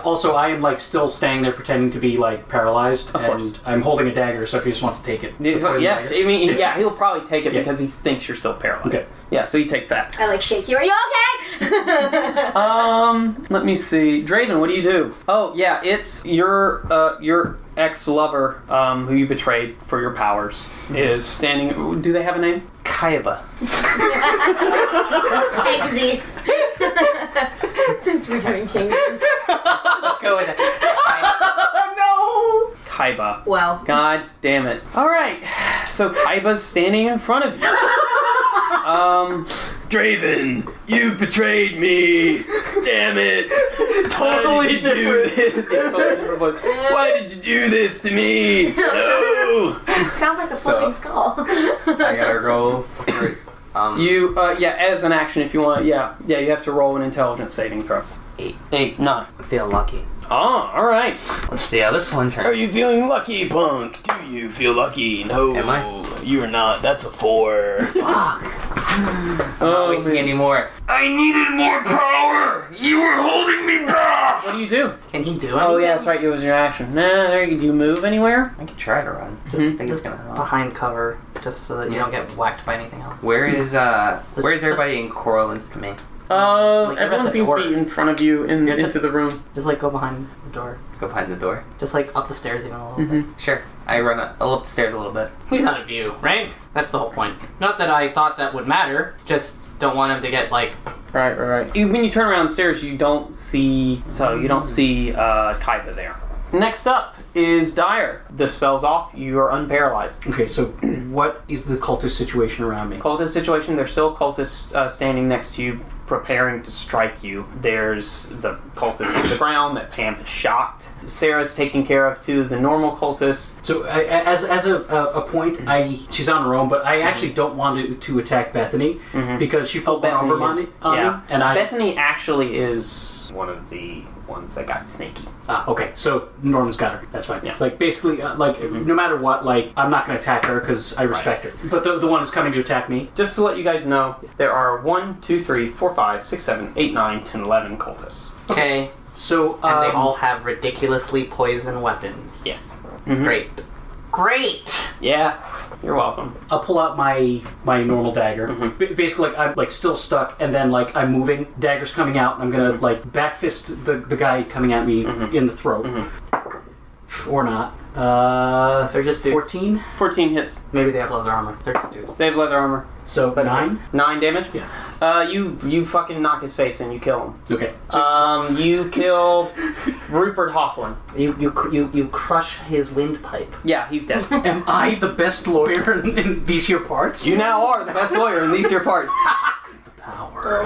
Also, I am like still standing there pretending to be like paralyzed, Of and course. I'm holding a dagger. So if he just wants to take it, the poison Yeah, dagger. I mean, yeah, he'll probably take it Yeah. because he thinks you're still paralyzed. Okay. Yeah, so he takes that. I like shake you. Are you okay? Let me see. Draven, what do you do? Oh, yeah, it's your ex-lover, who you betrayed for your powers, is standing. Do they have a name? Kaiba. Eggsy. Since we're doing kings. Let's go with it. Kaiba. Well. God damn it. Alright, so Kaiba's standing in front of you. Draven, you betrayed me. Damn it. Totally different. Why did you do this to me? No. Sounds like the floating skull. I gotta roll for it. As an action, if you want, you have to roll an intelligence saving throw. 8. None. I feel lucky. Oh, alright. Let's see how this one turns. Are you feeling lucky, punk? Do you feel lucky? No. Am I? You're not. That's a 4. I'm not wasting any more. I needed more power. You were holding me back. What do you do? Can he do anything? Oh, yeah, that's right. It was your action. Do you move anywhere? I can try to run. Just, I think it's just gonna run. behind cover, just so that you don't get whacked by anything else. Where's everybody in Coralins to me? Like, you're Everyone at the seems to door. be in front of you You're at into the room. Just like go behind the door. Go behind the door. Just like up the stairs even a little bit. Sure. I run up the stairs a little bit. He's out of view, right? That's the whole point. Not that I thought that would matter, just don't want him to get like... Right. When you turn around the stairs, you don't see Kaiba there. Next up is Dyer. The spell's off. You are unparalyzed. Okay, so what is the cultist situation around me? Cultist situation, there's still cultists standing next to you, preparing to strike you. There's the cultist on the ground that Pam has shocked. Sarah's taking care of 2 of the normal cultists. So as a point, she's on her own, but I actually don't want to attack Bethany because she pulled one over on me, and Bethany actually is one of the ones that got snaky. Okay, so Norman's got her. That's fine. Yeah. Like basically, no matter what, like I'm not going to attack her because I respect her. But the one that's coming to attack me. Just to let you guys know, there are 1, 2, 3, 4, 5, 6, 7, 8, 9, 10, 11 cultists. Okay. So And they all have ridiculously poison weapons. Yes. Great. Yeah. You're welcome. I'll pull out my normal dagger. Basically, like I'm like still stuck, and then like I'm moving. Dagger's coming out, and I'm gonna like back fist the guy coming at me in the throat, or not. They're just dudes. 14. 14 hits. Maybe they have leather armor. They're just dudes. They have leather armor. So 9. 9 damage? Yeah. You fucking knock his face and you kill him. Okay. You kill Rupert Hawthorne. You crush his windpipe. Yeah, he's dead. Am I the best lawyer in these here parts? You now are the best lawyer in these here parts. Power.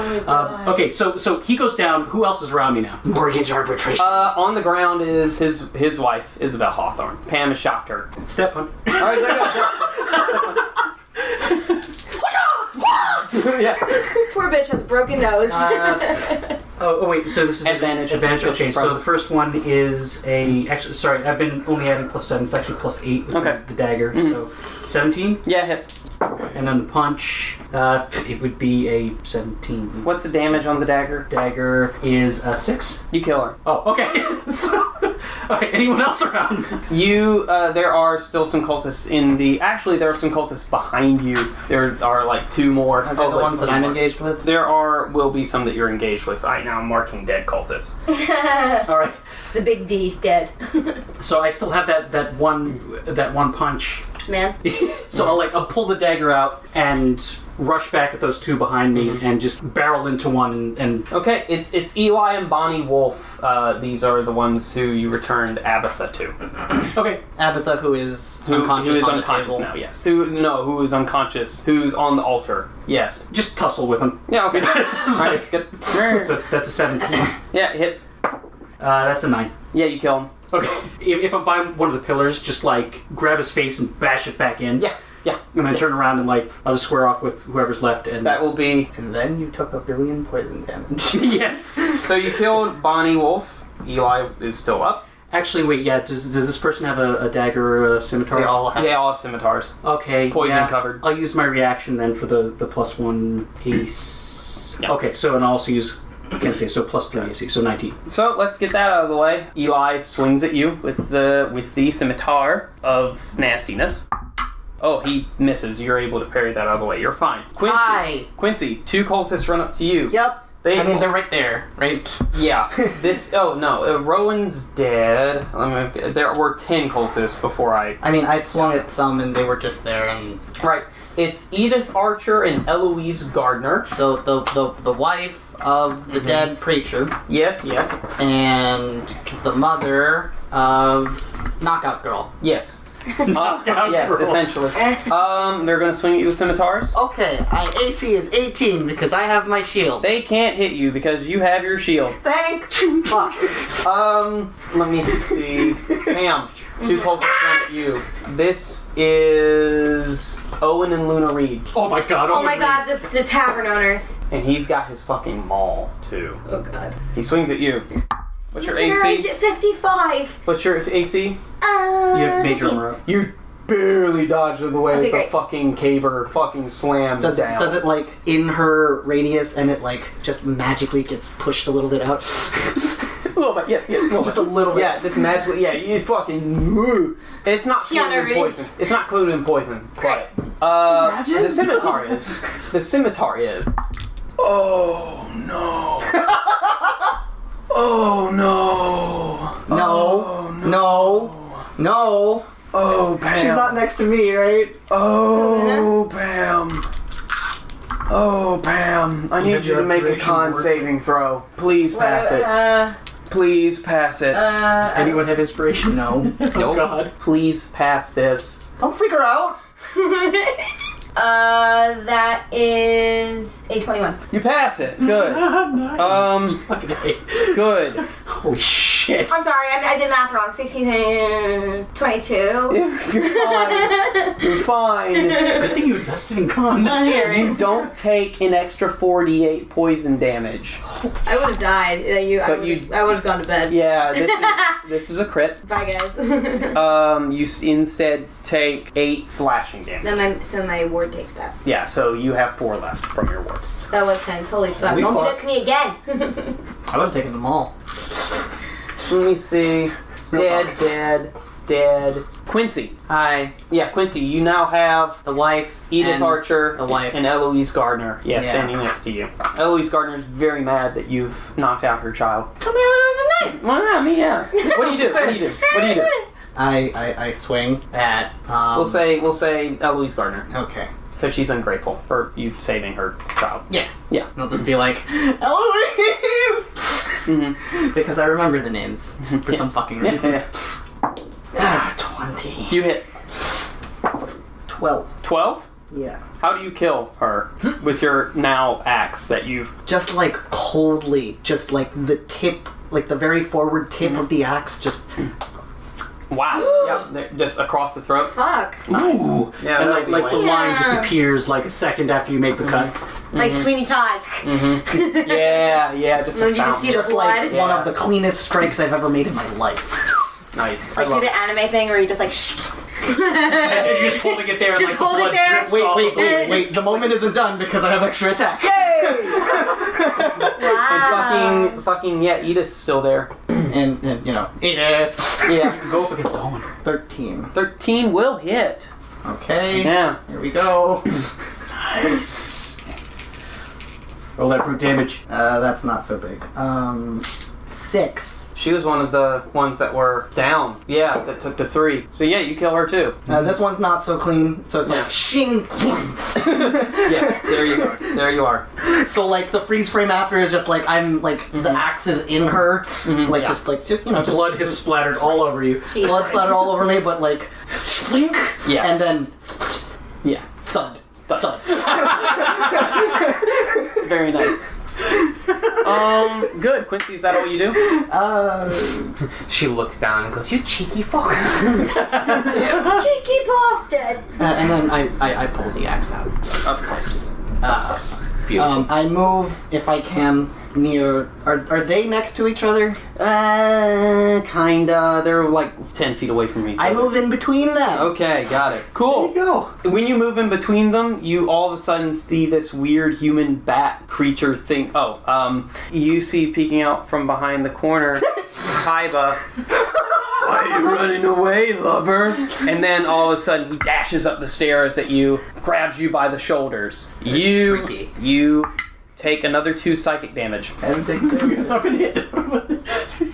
Okay, so he goes down. Who else is around me now? Mortgage arbitration. On the ground is his wife, Isabel Hawthorne. Pam has shocked her. Step on. Alright, there you go. Yeah. Poor bitch has broken nose. Oh wait, so this is Advantage. Advantage. Okay, so Problem. the first one is sorry, I've been only adding +7. It's actually +8 with Okay. the dagger. So 17. Yeah, hits. and then the punch, it would be a 17. What's the damage on the dagger? Dagger is 6. You kill her. Oh, okay. So, alright, anyone else around? There are still some cultists in the... Actually, there are some cultists behind you. There are like 2 more. Are they the ones that I'm engaged with? There will be some that you're engaged with. Right now I'm marking dead cultists. Alright. It's a big D, dead. So I still have that one punch. Man. So I'll pull the dagger out and rush back at those 2 behind me and just barrel into one and Okay, it's Eli and Bonnie Wolf. These are the ones who you returned Abatha to. Okay. Abatha, who is Who unconscious is on unconscious the table. now, yes. Who is unconscious. Who's on the altar. Yes. Just tussle with him. Yeah, okay. Alright, good. So that's a 17. Yeah, it hits. That's a 9. Yeah, you kill him. Okay. If I'm by one of the pillars, just grab his face and bash it back in. Yeah. And then turn around and I'll just square off with whoever's left. And That will be... And then you took 1 billion poison damage. Yes. So you killed Bonnie Wolf. Eli is still up. Actually, wait. Yeah. Does this person have a dagger or a scimitar? They all have. They all have scimitars. Okay. Poison covered. I'll use my reaction then for the +1 ace. Yeah. Okay. So and I'll also use. I can't say so +3 AC. So 19. So let's get that out of the way. Eli swings at you with the scimitar of nastiness. Oh, he misses. You're able to parry that out of the way. You're fine. Quincy. Hi. Quincy, 2 cultists run up to you. Yep. They're right there, right? Yeah. Rowan's dead. There were 10 cultists before I swung at some and they were just there and... Right. It's Edith Archer and Eloise Gardner. So the wife of the dead preacher. Yes. And the mother of Knockout Girl. Yes. Knockout yes, girl. Essentially. They're gonna swing at you with scimitars. Okay, my AC is 18 because I have my shield. They can't hit you because you have your shield. Thank fuck. Let me see. Pam, 2 cultists run at you. This is Owen and Luna Reed. Oh my god. Oh my god, the tavern owners. And he's got his fucking maul, too. Oh god. He swings at you. What's your AC? Range at 55. What's your AC? You have major 15. armor. You barely dodged the way Okay, the great. fucking caber fucking slams down. Does it in her radius and it just magically gets pushed a little bit out? A little bit, yeah. Just a little bit. Yeah, just magically, yeah, you fucking... It's not coated Keanu in Reeves. poison. It's not coated in poison. Great. But, the scimitar is. The scimitar is. Oh, no. Oh, no. No. Oh, Pam. She's not next to me, right? Oh, Pam. Oh, Pam. I need you to make a con saving throw. Please pass it. Please pass it. Does anyone have inspiration? No. Oh god. Please pass this. Don't freak her out. That is a 21. You pass it. Good. Nice. Fucking A. Good. Holy shit. I'm sorry, I did math wrong. 16, 22. You're fine. You're fine. Good thing you invested in con. You don't take an extra 48 poison damage. I would have died. I would have gone to bed. Yeah, this is a crit. Bye, guys. You instead take 8 slashing damage. So my ward takes that. Yeah, so you have 4 left from your ward. That was tense. Holy fuck. Holy Don't do fuck. that to me again. I would have taken them all. Let me see. Dead. Quincy. Hi. Yeah, Quincy, you now have The wife. Edith and Archer the wife. and Eloise Gardner. Yeah, Yeah. standing next to you. Eloise Gardner is very mad that you've knocked out her child. Tell me what was the name. Well, yeah, me, yeah. What do you do? I swing at. We'll say Eloise Gardner Okay. because she's ungrateful for you saving her child. Yeah. Yeah. And I'll just be like, Eloise! Because I remember the names for some fucking reason. Yeah. 20. You hit 12. 12. Yeah. How do you kill her with your now axe that you've? Just coldly, just the tip, the very forward tip of the axe, just. Wow. Yeah, just across the throat. Fuck. Nice. Ooh. Yeah, And that'd be the lame. line just appears a second after you make the cut. Like Sweeney Todd. Yeah, just. And then you just see the Just blood. one of the cleanest strikes I've ever made in my life. Nice. Like do the anime thing where you just shh. And you're just holding it there. And, Just like, the hold it blood there. drips off of the- Wait, the moment isn't done because I have extra attack. Wow. And fucking Edith's still there. And you know, Edith. Yeah. Go up against Owen. 13. 13 will hit. Okay. Yeah. Here we go. Nice. Roll that brute damage. That's not so big. 6. She was one of the ones that were down. Yeah, that took the 3. So yeah, you kill her too. This one's not so clean, so it's like shing. Yeah, there you go. There you are. So like the freeze frame after is just like I'm like the axe is in her, like Yeah. just you know, just Blood has splattered all over you. blood splattered all over me, but like slink, Yes. and then Yeah. thud, thud. Very nice. Good. Quincy, is that all you do? She looks down and goes, "You cheeky fuck." Cheeky bastard. And then I pull the axe out. Of course. I move if I can near. Are they next to each other? Kinda. They're like 10 feet away from each other. I move in between them. Okay, got it. Cool. There you go. When you move in between them, you all of a sudden see this weird human bat creature thing. You see peeking out from behind the corner, Kaiba. Why are you running away, lover? And then all of a sudden he dashes up the stairs at you, grabs you by the shoulders. freaky. You take another 2 psychic damage.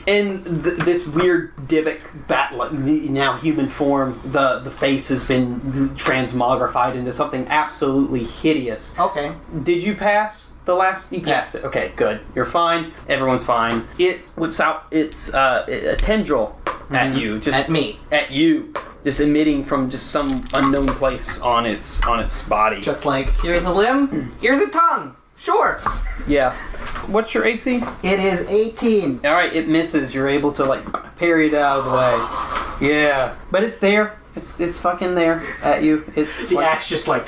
And this weird Dybbuk bat, now human form, the face has been transmogrified into something absolutely hideous. Okay. Did you pass the last? You passed it. Okay, good. You're fine. Everyone's fine. It whips out its a tendril at you. Just At me. At you. Just emitting from just some unknown place on its body. Just like here's a limb, here's a tongue. Sure. Yeah. What's your AC? It is 18. Alright, it misses. You're able to like parry it out of the way. Yeah. But it's there. It's fucking there at you. It's The axe just like.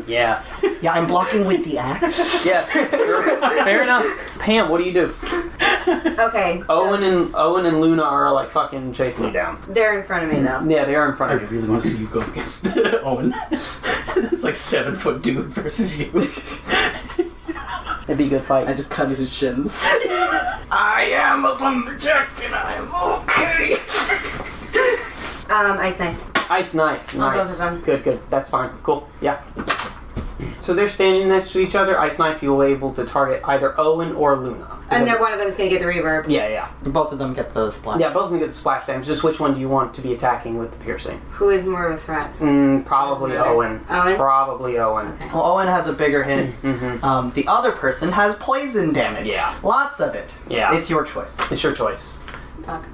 yeah. Yeah, I'm blocking with the axe. Yeah. Fair enough. Pam, what do you do? Okay. Owen and Luna are like fucking chasing you down. They're in front of me though. Yeah, they are in front I of you. really want to see you go against Owen. It's like 7-foot dude versus you. It'd be a good fight. I just cut his shins. I am a lumberjack and I'm okay. Ice knife. Ice knife. On Nice. both of them. Good. That's fine. Cool. Yeah. So they're standing next to each other. Ice knife, you'll be able to target either Owen or Luna. And then one of them is gonna get the reverb. Yeah. Both of them get the splash. Yeah, both of them get the splash damage. Just which one do you want to be attacking with the piercing? Who is more of a threat? Probably Doesn't matter. Owen. Owen? Probably Owen. Okay. Well, Owen has a bigger hit. Mm-hmm. The other person has poison damage. Yeah. Lots of it. Yeah. It's your choice. It's your choice. Fuck.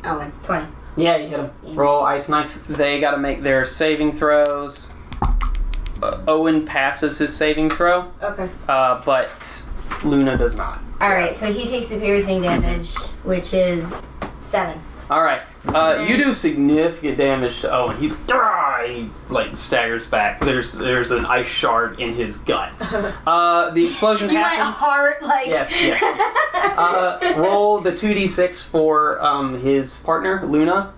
Owen. 20. Yeah, you hit him. Roll Ice Knife. They gotta make their saving throws. Owen passes his saving throw, Okay. but Luna does not. Alright, so he takes the piercing damage, which is 7. Alright, you do significant damage to Owen. He like staggers back. There's an ice shard in his gut. The explosion You went happens. hard, like. Yes. Roll the 2d6 for his partner, Luna.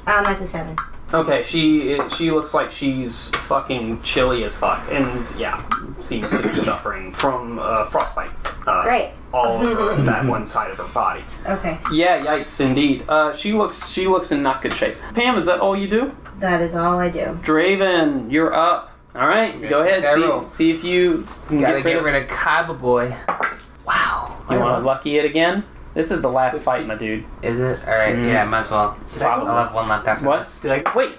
That's a 7. Okay, she looks like she's fucking chilly as fuck, and yeah, seems to be suffering from frostbite. Great. All over that one side of her body. Okay. Yeah, yikes, indeed. She looks in not good shape. Pam, is that all you do? That is all I do. Draven, you're up. All right, go ahead. See if you can Gotta get get rid rid of Kaiba boy. Wow. of. You want to lucky it again? This is the last fight, my dude. Is it? Alright, yeah, might as well. Probably. I'll have one left after What? this. Did I wait?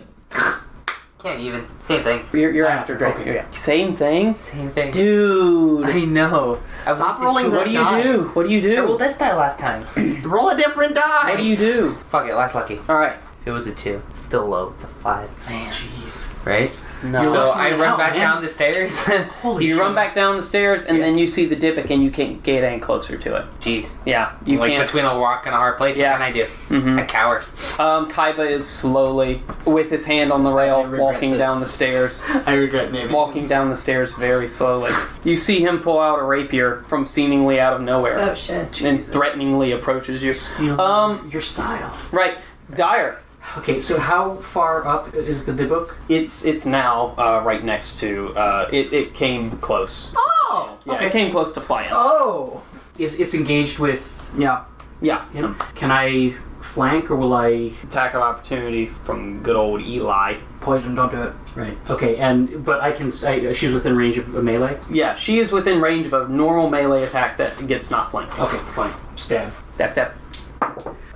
Can't even. Same thing. You're after Draven. okay. Yeah. Same thing, Same thing. dude. I know. Stop rolling What that do you die. do? What do you I rolled do? this die last time. Roll a different die. What do you do? Fuck it, last lucky. All right. If it was a 2, it's still low. It's a 5. Man, jeez. Right? No. So You're I losing run out, back man. down the stairs. Holy You shit. run back down the stairs, and then you see the Dybbuk, and you can't get any closer to it. Jeez. Yeah, you like can't. between a rock and a hard place, Yeah. what can I do? Mhm. I cower. Kaiba is slowly, with his hand on the rail, regret walking this. down the stairs. I regret naming. Walking down the stairs very slowly. You see him pull out a rapier from seemingly out of nowhere, Oh shit. and threateningly approaches you. Steal Um, your style. Right, Dyer. Okay, so how far up is the book? It's now right next to. It came close. Oh! Yeah, Okay. it came close to flying. Oh! It's engaged with Yeah. Yeah. him. Can I flank or will I? Attack of opportunity from good old Eli. Poison, don't do it. Right. Okay, but I can. She's within range of a melee. Yeah, she is within range of a normal melee attack that gets not flanked. Okay, fine. Stab. Step.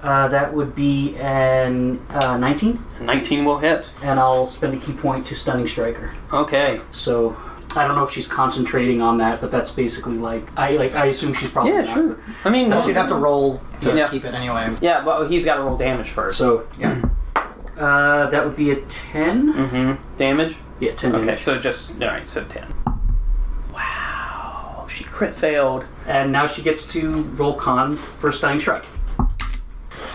That would be an 19, 19 will hit. and I'll spend a key point to stunning striker. Okay. So I don't know if she's concentrating on that, but that's basically I assume she's probably Yeah, not. sure. I mean, She'd have to roll to Yeah. keep it anyway. yeah, but he's got to roll damage first. So Yeah. that would be a 10. Mm-hmm. Damage? Yeah, 10 Okay, damage. so just, alright, so 10. Wow, she crit failed. And now she gets to roll con for stunning strike.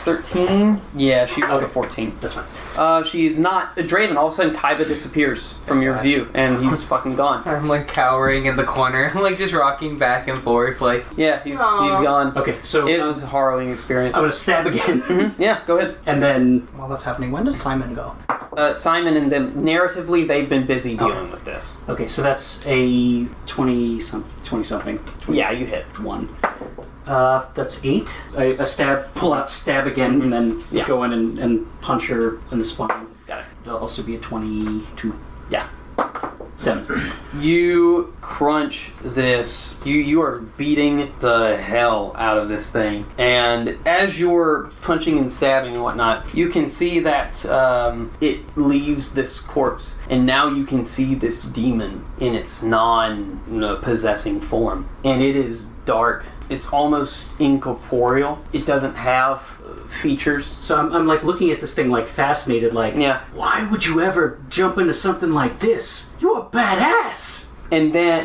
13? Yeah, she rolled a 14. That's fine. She's not. Draven, all of a sudden, Kaiba disappears from your view, and he's fucking gone. I'm like cowering in the corner, like just rocking back and forth, like. Yeah, he's gone. Okay, so It was a harrowing experience. I'm gonna stab again, Yeah, go ahead. and then While that's happening, when does Simon go? Simon and them, narratively, they've been busy dealing with this. okay, so that's a 20 something. Yeah, you hit. 1. That's 8. I pull out, stab again, and then Yeah. go in and punch her in the spine. Got it. It'll also be a 22. Yeah. 7. You crunch this. You are beating the hell out of this thing. And as you're punching and stabbing and whatnot, you can see that it leaves this corpse. And now you can see this demon in its non-possessing form. And it is dark. It's almost incorporeal. It doesn't have features. So I'm like looking at this thing like fascinated, like, Yeah. why would you ever jump into something like this? You're a badass! And then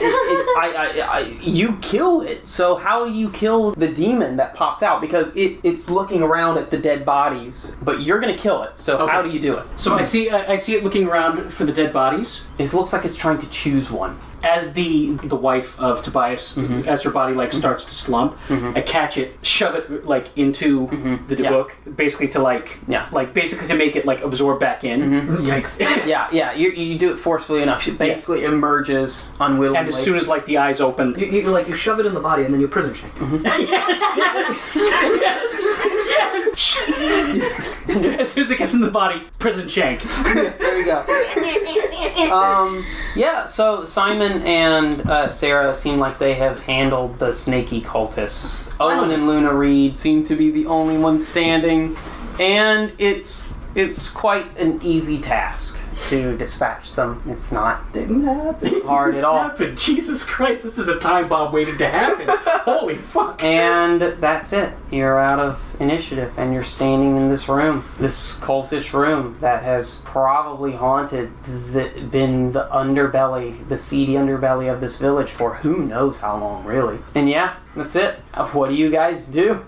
you kill it. So how do you kill the demon that pops out? Because it's looking around at the dead bodies, but you're gonna kill it. So Okay. how do you do it? So I see it looking around for the dead bodies. It looks like it's trying to choose one. As the wife of Tobias, as her body like starts to slump, I catch it, shove it like into the book, basically to like basically to make it like absorb back in. Yikes. Yeah. You do it forcefully enough. It basically emerges unwillingly. And as soon as like the eyes open, You shove it in the body and then you prison check. yes. As soon as it gets in the body, prison shank. There you go. Yeah, so Simon and Sarah seem like they have handled the snaky cultists. Owen and Luna Reed seem to be the only ones standing, and it's quite an easy task to dispatch them. It's not hard at all. Jesus Christ, this is a time bomb waiting to happen. Holy fuck. And that's it. You're out of initiative, and you're standing in this room, this cultish room that has probably been the underbelly, the seedy underbelly of this village for who knows how long, really. And yeah, that's it. What do you guys do?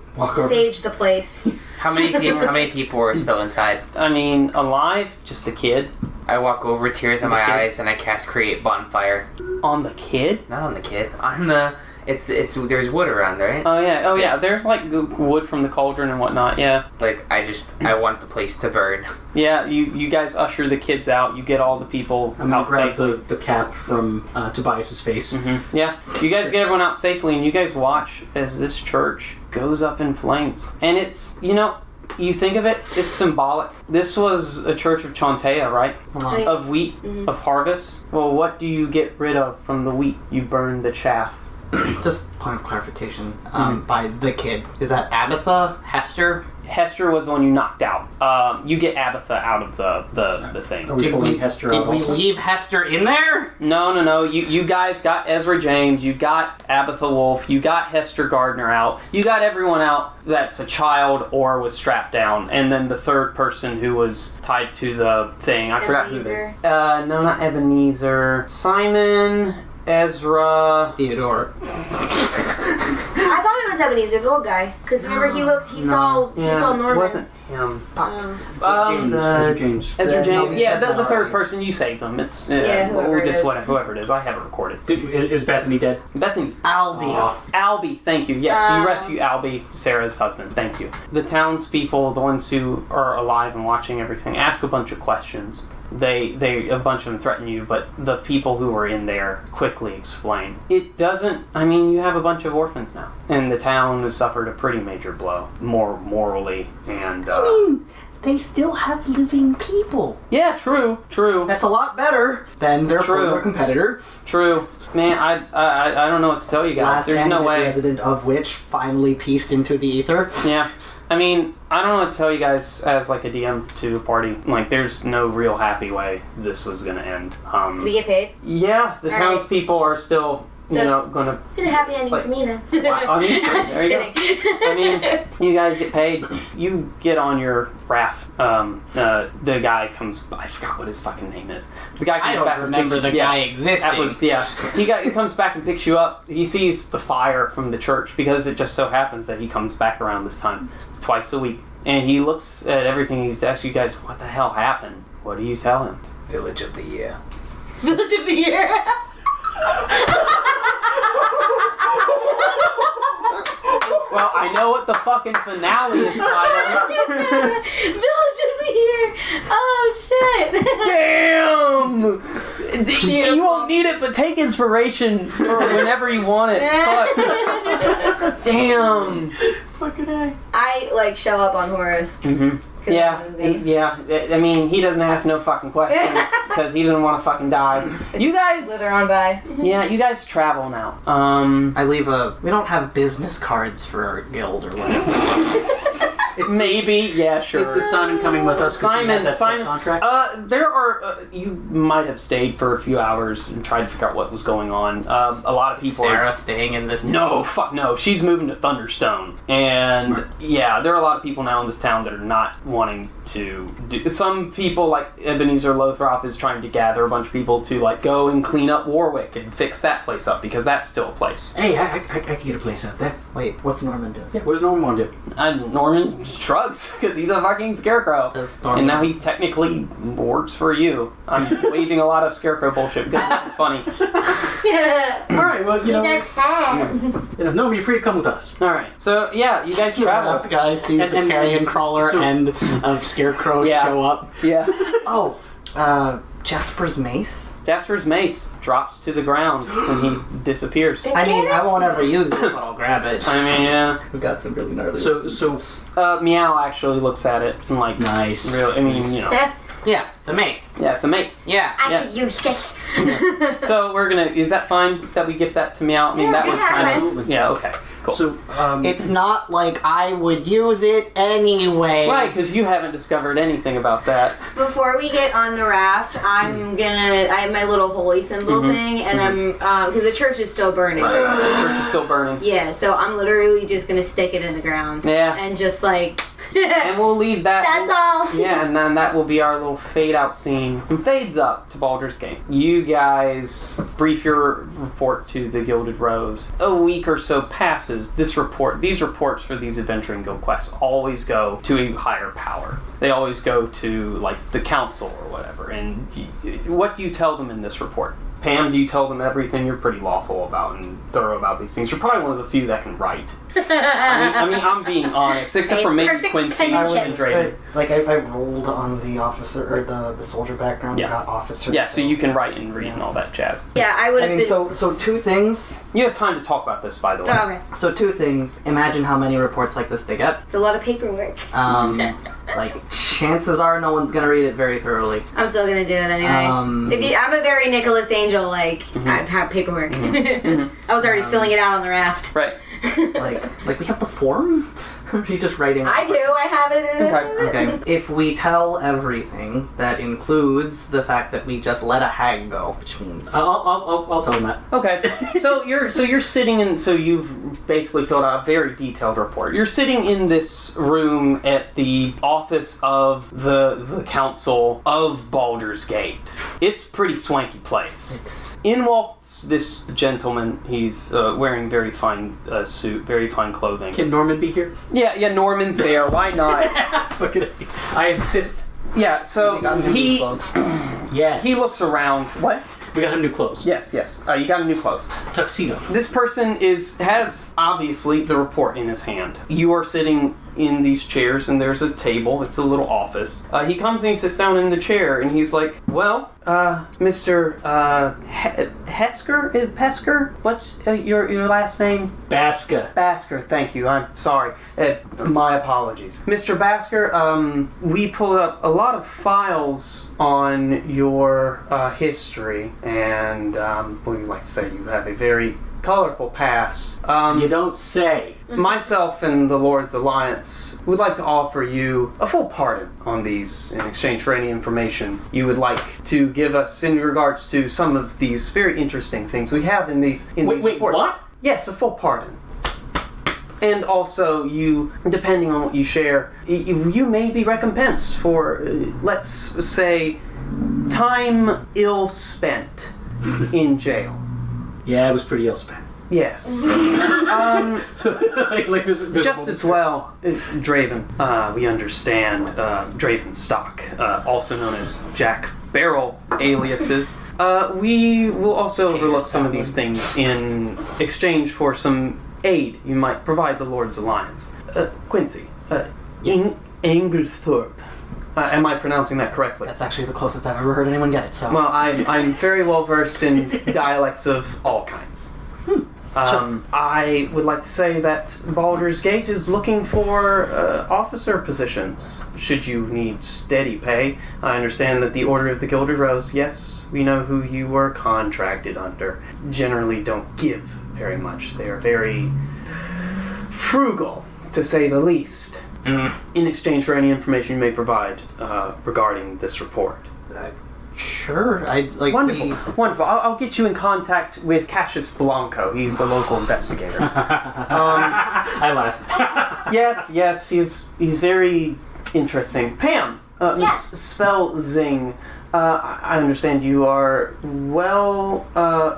Sage the place. How many people are still inside? I mean, alive? Just a kid. I walk over, tears in my kids. eyes, and I cast create bonfire. On the kid? Not on the kid. On the. It's there's wood around, right? Oh yeah. There's like wood from the cauldron and whatnot. Yeah. Like I want the place to burn. Yeah. You guys usher the kids out. You get all the people I'm gonna out grab safely. the cap from Tobias's face. Yeah. You guys get everyone out safely, and you guys watch as this church goes up in flames. And it's, you think of it, it's symbolic. This was a church of Chantea, right? Right. Of wheat, of harvest. Well, what do you get rid of from the wheat? You burn the chaff. Just point of clarification. By the kid. Is that Abatha? Hester? Hester was the one you knocked out. You get Abatha out of the thing. Are we pulling Hester out Did we also? leave Hester in there? No. You guys got Ezra James, you got Abatha Wolf, you got Hester Gardner out, you got everyone out that's a child or was strapped down, and then the third person who was tied to the thing. I forgot who they. No, not Ebenezer. Simon, Ezra, Theodore. I thought it was Ebenezer, the old guy. Because remember, he saw Norman. It wasn't him. Ezra James. Ezra James. Yeah, the that third already. person. You saved them. It's whoever it is. whoever it is. I have it recorded. Is Bethany dead? Bethany's Albie. Albie, thank you. Yes, you rescue Albie, Sarah's husband. Thank you. The townspeople, the ones who are alive and watching everything, ask a bunch of questions. They a bunch of them threaten you, but the people who are in there quickly explain. It doesn't. I mean, you have a bunch of orphans now, and the town has suffered a pretty major blow, more morally and. They still have living people. Yeah, true. That's a lot better than their former competitor. True. Man, I don't know what to tell you guys. Last There's no way. resident of which finally pieced into the ether. Yeah. I mean, I don't know what to tell you guys as like a DM to a party. Like, there's no real happy way this was gonna end. Do we get paid? Yeah, the All townspeople are still, gonna. It's a happy ending for me then. I mean, I'm just there you kidding. go. I mean, you guys get paid. You get on your raft. The guy comes. I forgot what his fucking name is. The guy comes I don't back remember and the guy existing. That was He comes back and picks you up. He sees the fire from the church because it just so happens that he comes back around this time twice a week, and he looks at everything. He's asked you guys, "What the hell happened?" What do you tell him? Village of the Year. Village of the Year. Well, I know what the fucking finale is titled. Village of the Year. Oh shit. Damn! You won't need it, but take inspiration for whenever you want it. Fuck. Damn. Fucking A. I show up on Horus. Mm-hmm. Yeah. I mean, he doesn't ask no fucking questions because he doesn't want to fucking die. You guys, slither on by. Yeah, you guys travel now. I leave we don't have business cards for our guild or whatever. Maybe, yeah, sure. Is Simon coming with us? Simon, contract? There are. You might have stayed for a few hours and tried to figure out what was going on. A lot of people. Sarah staying in this town? No, fuck no. She's moving to Thunderstone, and Smart. yeah, there are a lot of people now in this town that are not wanting to do. Some people, like Ebenezer Lothrop, is trying to gather a bunch of people to go and clean up Warwick and fix that place up because that's still a place. Hey, I can get a place out there. Wait, what's Norman doing? Yeah, what does Norman want to do? Norman shrugs because he's a fucking scarecrow, and now he technically works for you. I'm waving a lot of scarecrow bullshit because this is funny. Yeah. All right, well, He's our pet. Norman, you're free to come with us. All right, so yeah, you guys travel. The guy sees the carrion crawler and of scarecrow show up. Yeah. Jasper's mace? Jasper's mace drops to the ground and he disappears. I mean, I won't ever use it, but I'll grab it. I mean, yeah. We've got some really gnarly So Miao actually looks at it and nice. Really, I mean, you know. Yeah, it's a mace. Yeah, it's a mace. Yeah. I could use this. So we're gonna. Is that fine that we gift that to Miao? I mean, that was kind of. absolutely. Yeah. Okay. Cool. So It's not like I would use it anyway. Right, because you haven't discovered anything about that. Before we get on the raft, I have my little holy symbol thing, and I'm because the church is still burning. The church is still burning. Yeah, so I'm literally just gonna stick it in the ground. Yeah. And just And we'll leave that. That's all. Yeah, and then that will be our little fade out scene. And fades up to Baldur's Gate. You guys brief your report to the Gilded Rose. A week or so passes. These reports for these adventuring guild quests always go to a higher power. They always go to the council or whatever. And what do you tell them in this report? Pam, do you tell them everything? You're pretty lawful about and thorough about these things. You're probably one of the few that can write. I mean, I'm being honest, except for maybe Quincy and Draven. I rolled on the officer or the soldier background. Yeah. Got officer. Yeah, so you can write and read and all that jazz. Yeah, I would have been. So two things. You have time to talk about this, by the way. Oh, okay. So two things. Imagine how many reports like this they get. It's a lot of paperwork. Chances are no one's gonna read it very thoroughly. I'm still gonna do it anyway. I'm a very Nicholas Angel. I have paperwork. I was already filling it out on the raft. Right. like we have the form. Or are you just writing? I do. I have it. Okay. If we tell everything, that includes the fact that we just let a hag go, which means I'll tell them that. Okay. So you're sitting in. So you've basically filled out a very detailed report. You're sitting in this room at the office of the council of Baldur's Gate. It's a pretty swanky place. In walks this gentleman. He's wearing very fine suit, very fine clothing. Can Norman be here? Yeah, Norman's there. Why not? I insist. Yeah, so he Yes. he looks around. What? We got him new clothes. Yes. You got a new clothes. Tuxedo. This person has obviously the report in his hand. You are sitting in these chairs, and there's a table. It's a little office. He comes and he sits down in the chair, and he's like, "Well, Mr. Pesker? What's your last name?" Basker. Basker, thank you. I'm sorry. My apologies. Mr. Basker, we pulled up a lot of files on your history, and we like to say you have a very colorful past. You don't say. Myself and the Lord's Alliance would like to offer you a full pardon on these in exchange for any information you would like to give us in regards to some of these very interesting things we have in these Wait, reports. what? Yes, a full pardon. And also, you, depending on what you share, you may be recompensed for, let's say, time ill spent in jail. Yeah, it was pretty ill spent. Yes. There's Just as well, Draven, we understand Draven Stock, also known as Jack Barrel aliases. We will also overlook some of these things in exchange for some aid you might provide the Lord's Alliance. Quincy, Ænglethörpe. Am I pronouncing that correctly? That's actually the closest I've ever heard anyone get it, so... Well, I'm very well versed in dialects of all kinds. I would like to say that Baldur's Gate is looking for officer positions, should you need steady pay. I understand that the Order of the Gilded Rose, yes, we know who you were contracted under, generally don't give very much. They are very frugal, to say the least, in exchange for any information you may provide regarding this report. Sure. Wonderful. I'll get you in contact with Cassius Blanco. He's the local investigator. I laugh. Yes, he's very interesting. Pam, Miss Spellzing, I understand you are well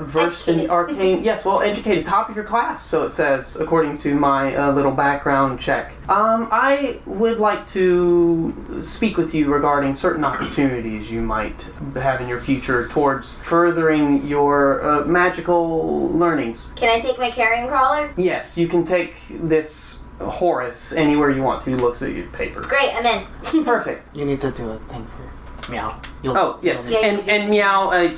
versed in arcane. Yes, well educated, top of your class, so it says, according to my little background check. I would like to speak with you regarding certain opportunities you might have in your future towards furthering your magical learnings. Can I take my carrying crawler? Yes, you can take this Horace anywhere you want to. He looks at your paper. Great, I'm in. Perfect. You need to do a thing for Miao. Yes. And Miao,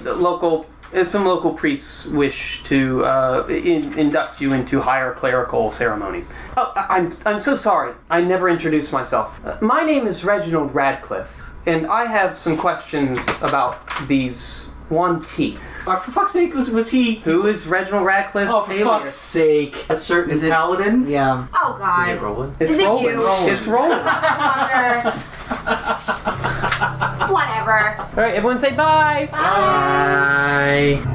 some local priests wish to induct you into higher clerical ceremonies. Oh, I'm so sorry. I never introduced myself. My name is Reginald Radcliffe, and I have some questions about these one tea. For fuck's sake, was he... Who is Reginald Radcliffe? Oh, for fuck's sake. A certain paladin? Yeah. Oh, God. Is it rolling? It's Is it rolling. you? It's rolling. Motherfucker. Whatever. All right, everyone say bye. Bye. Bye.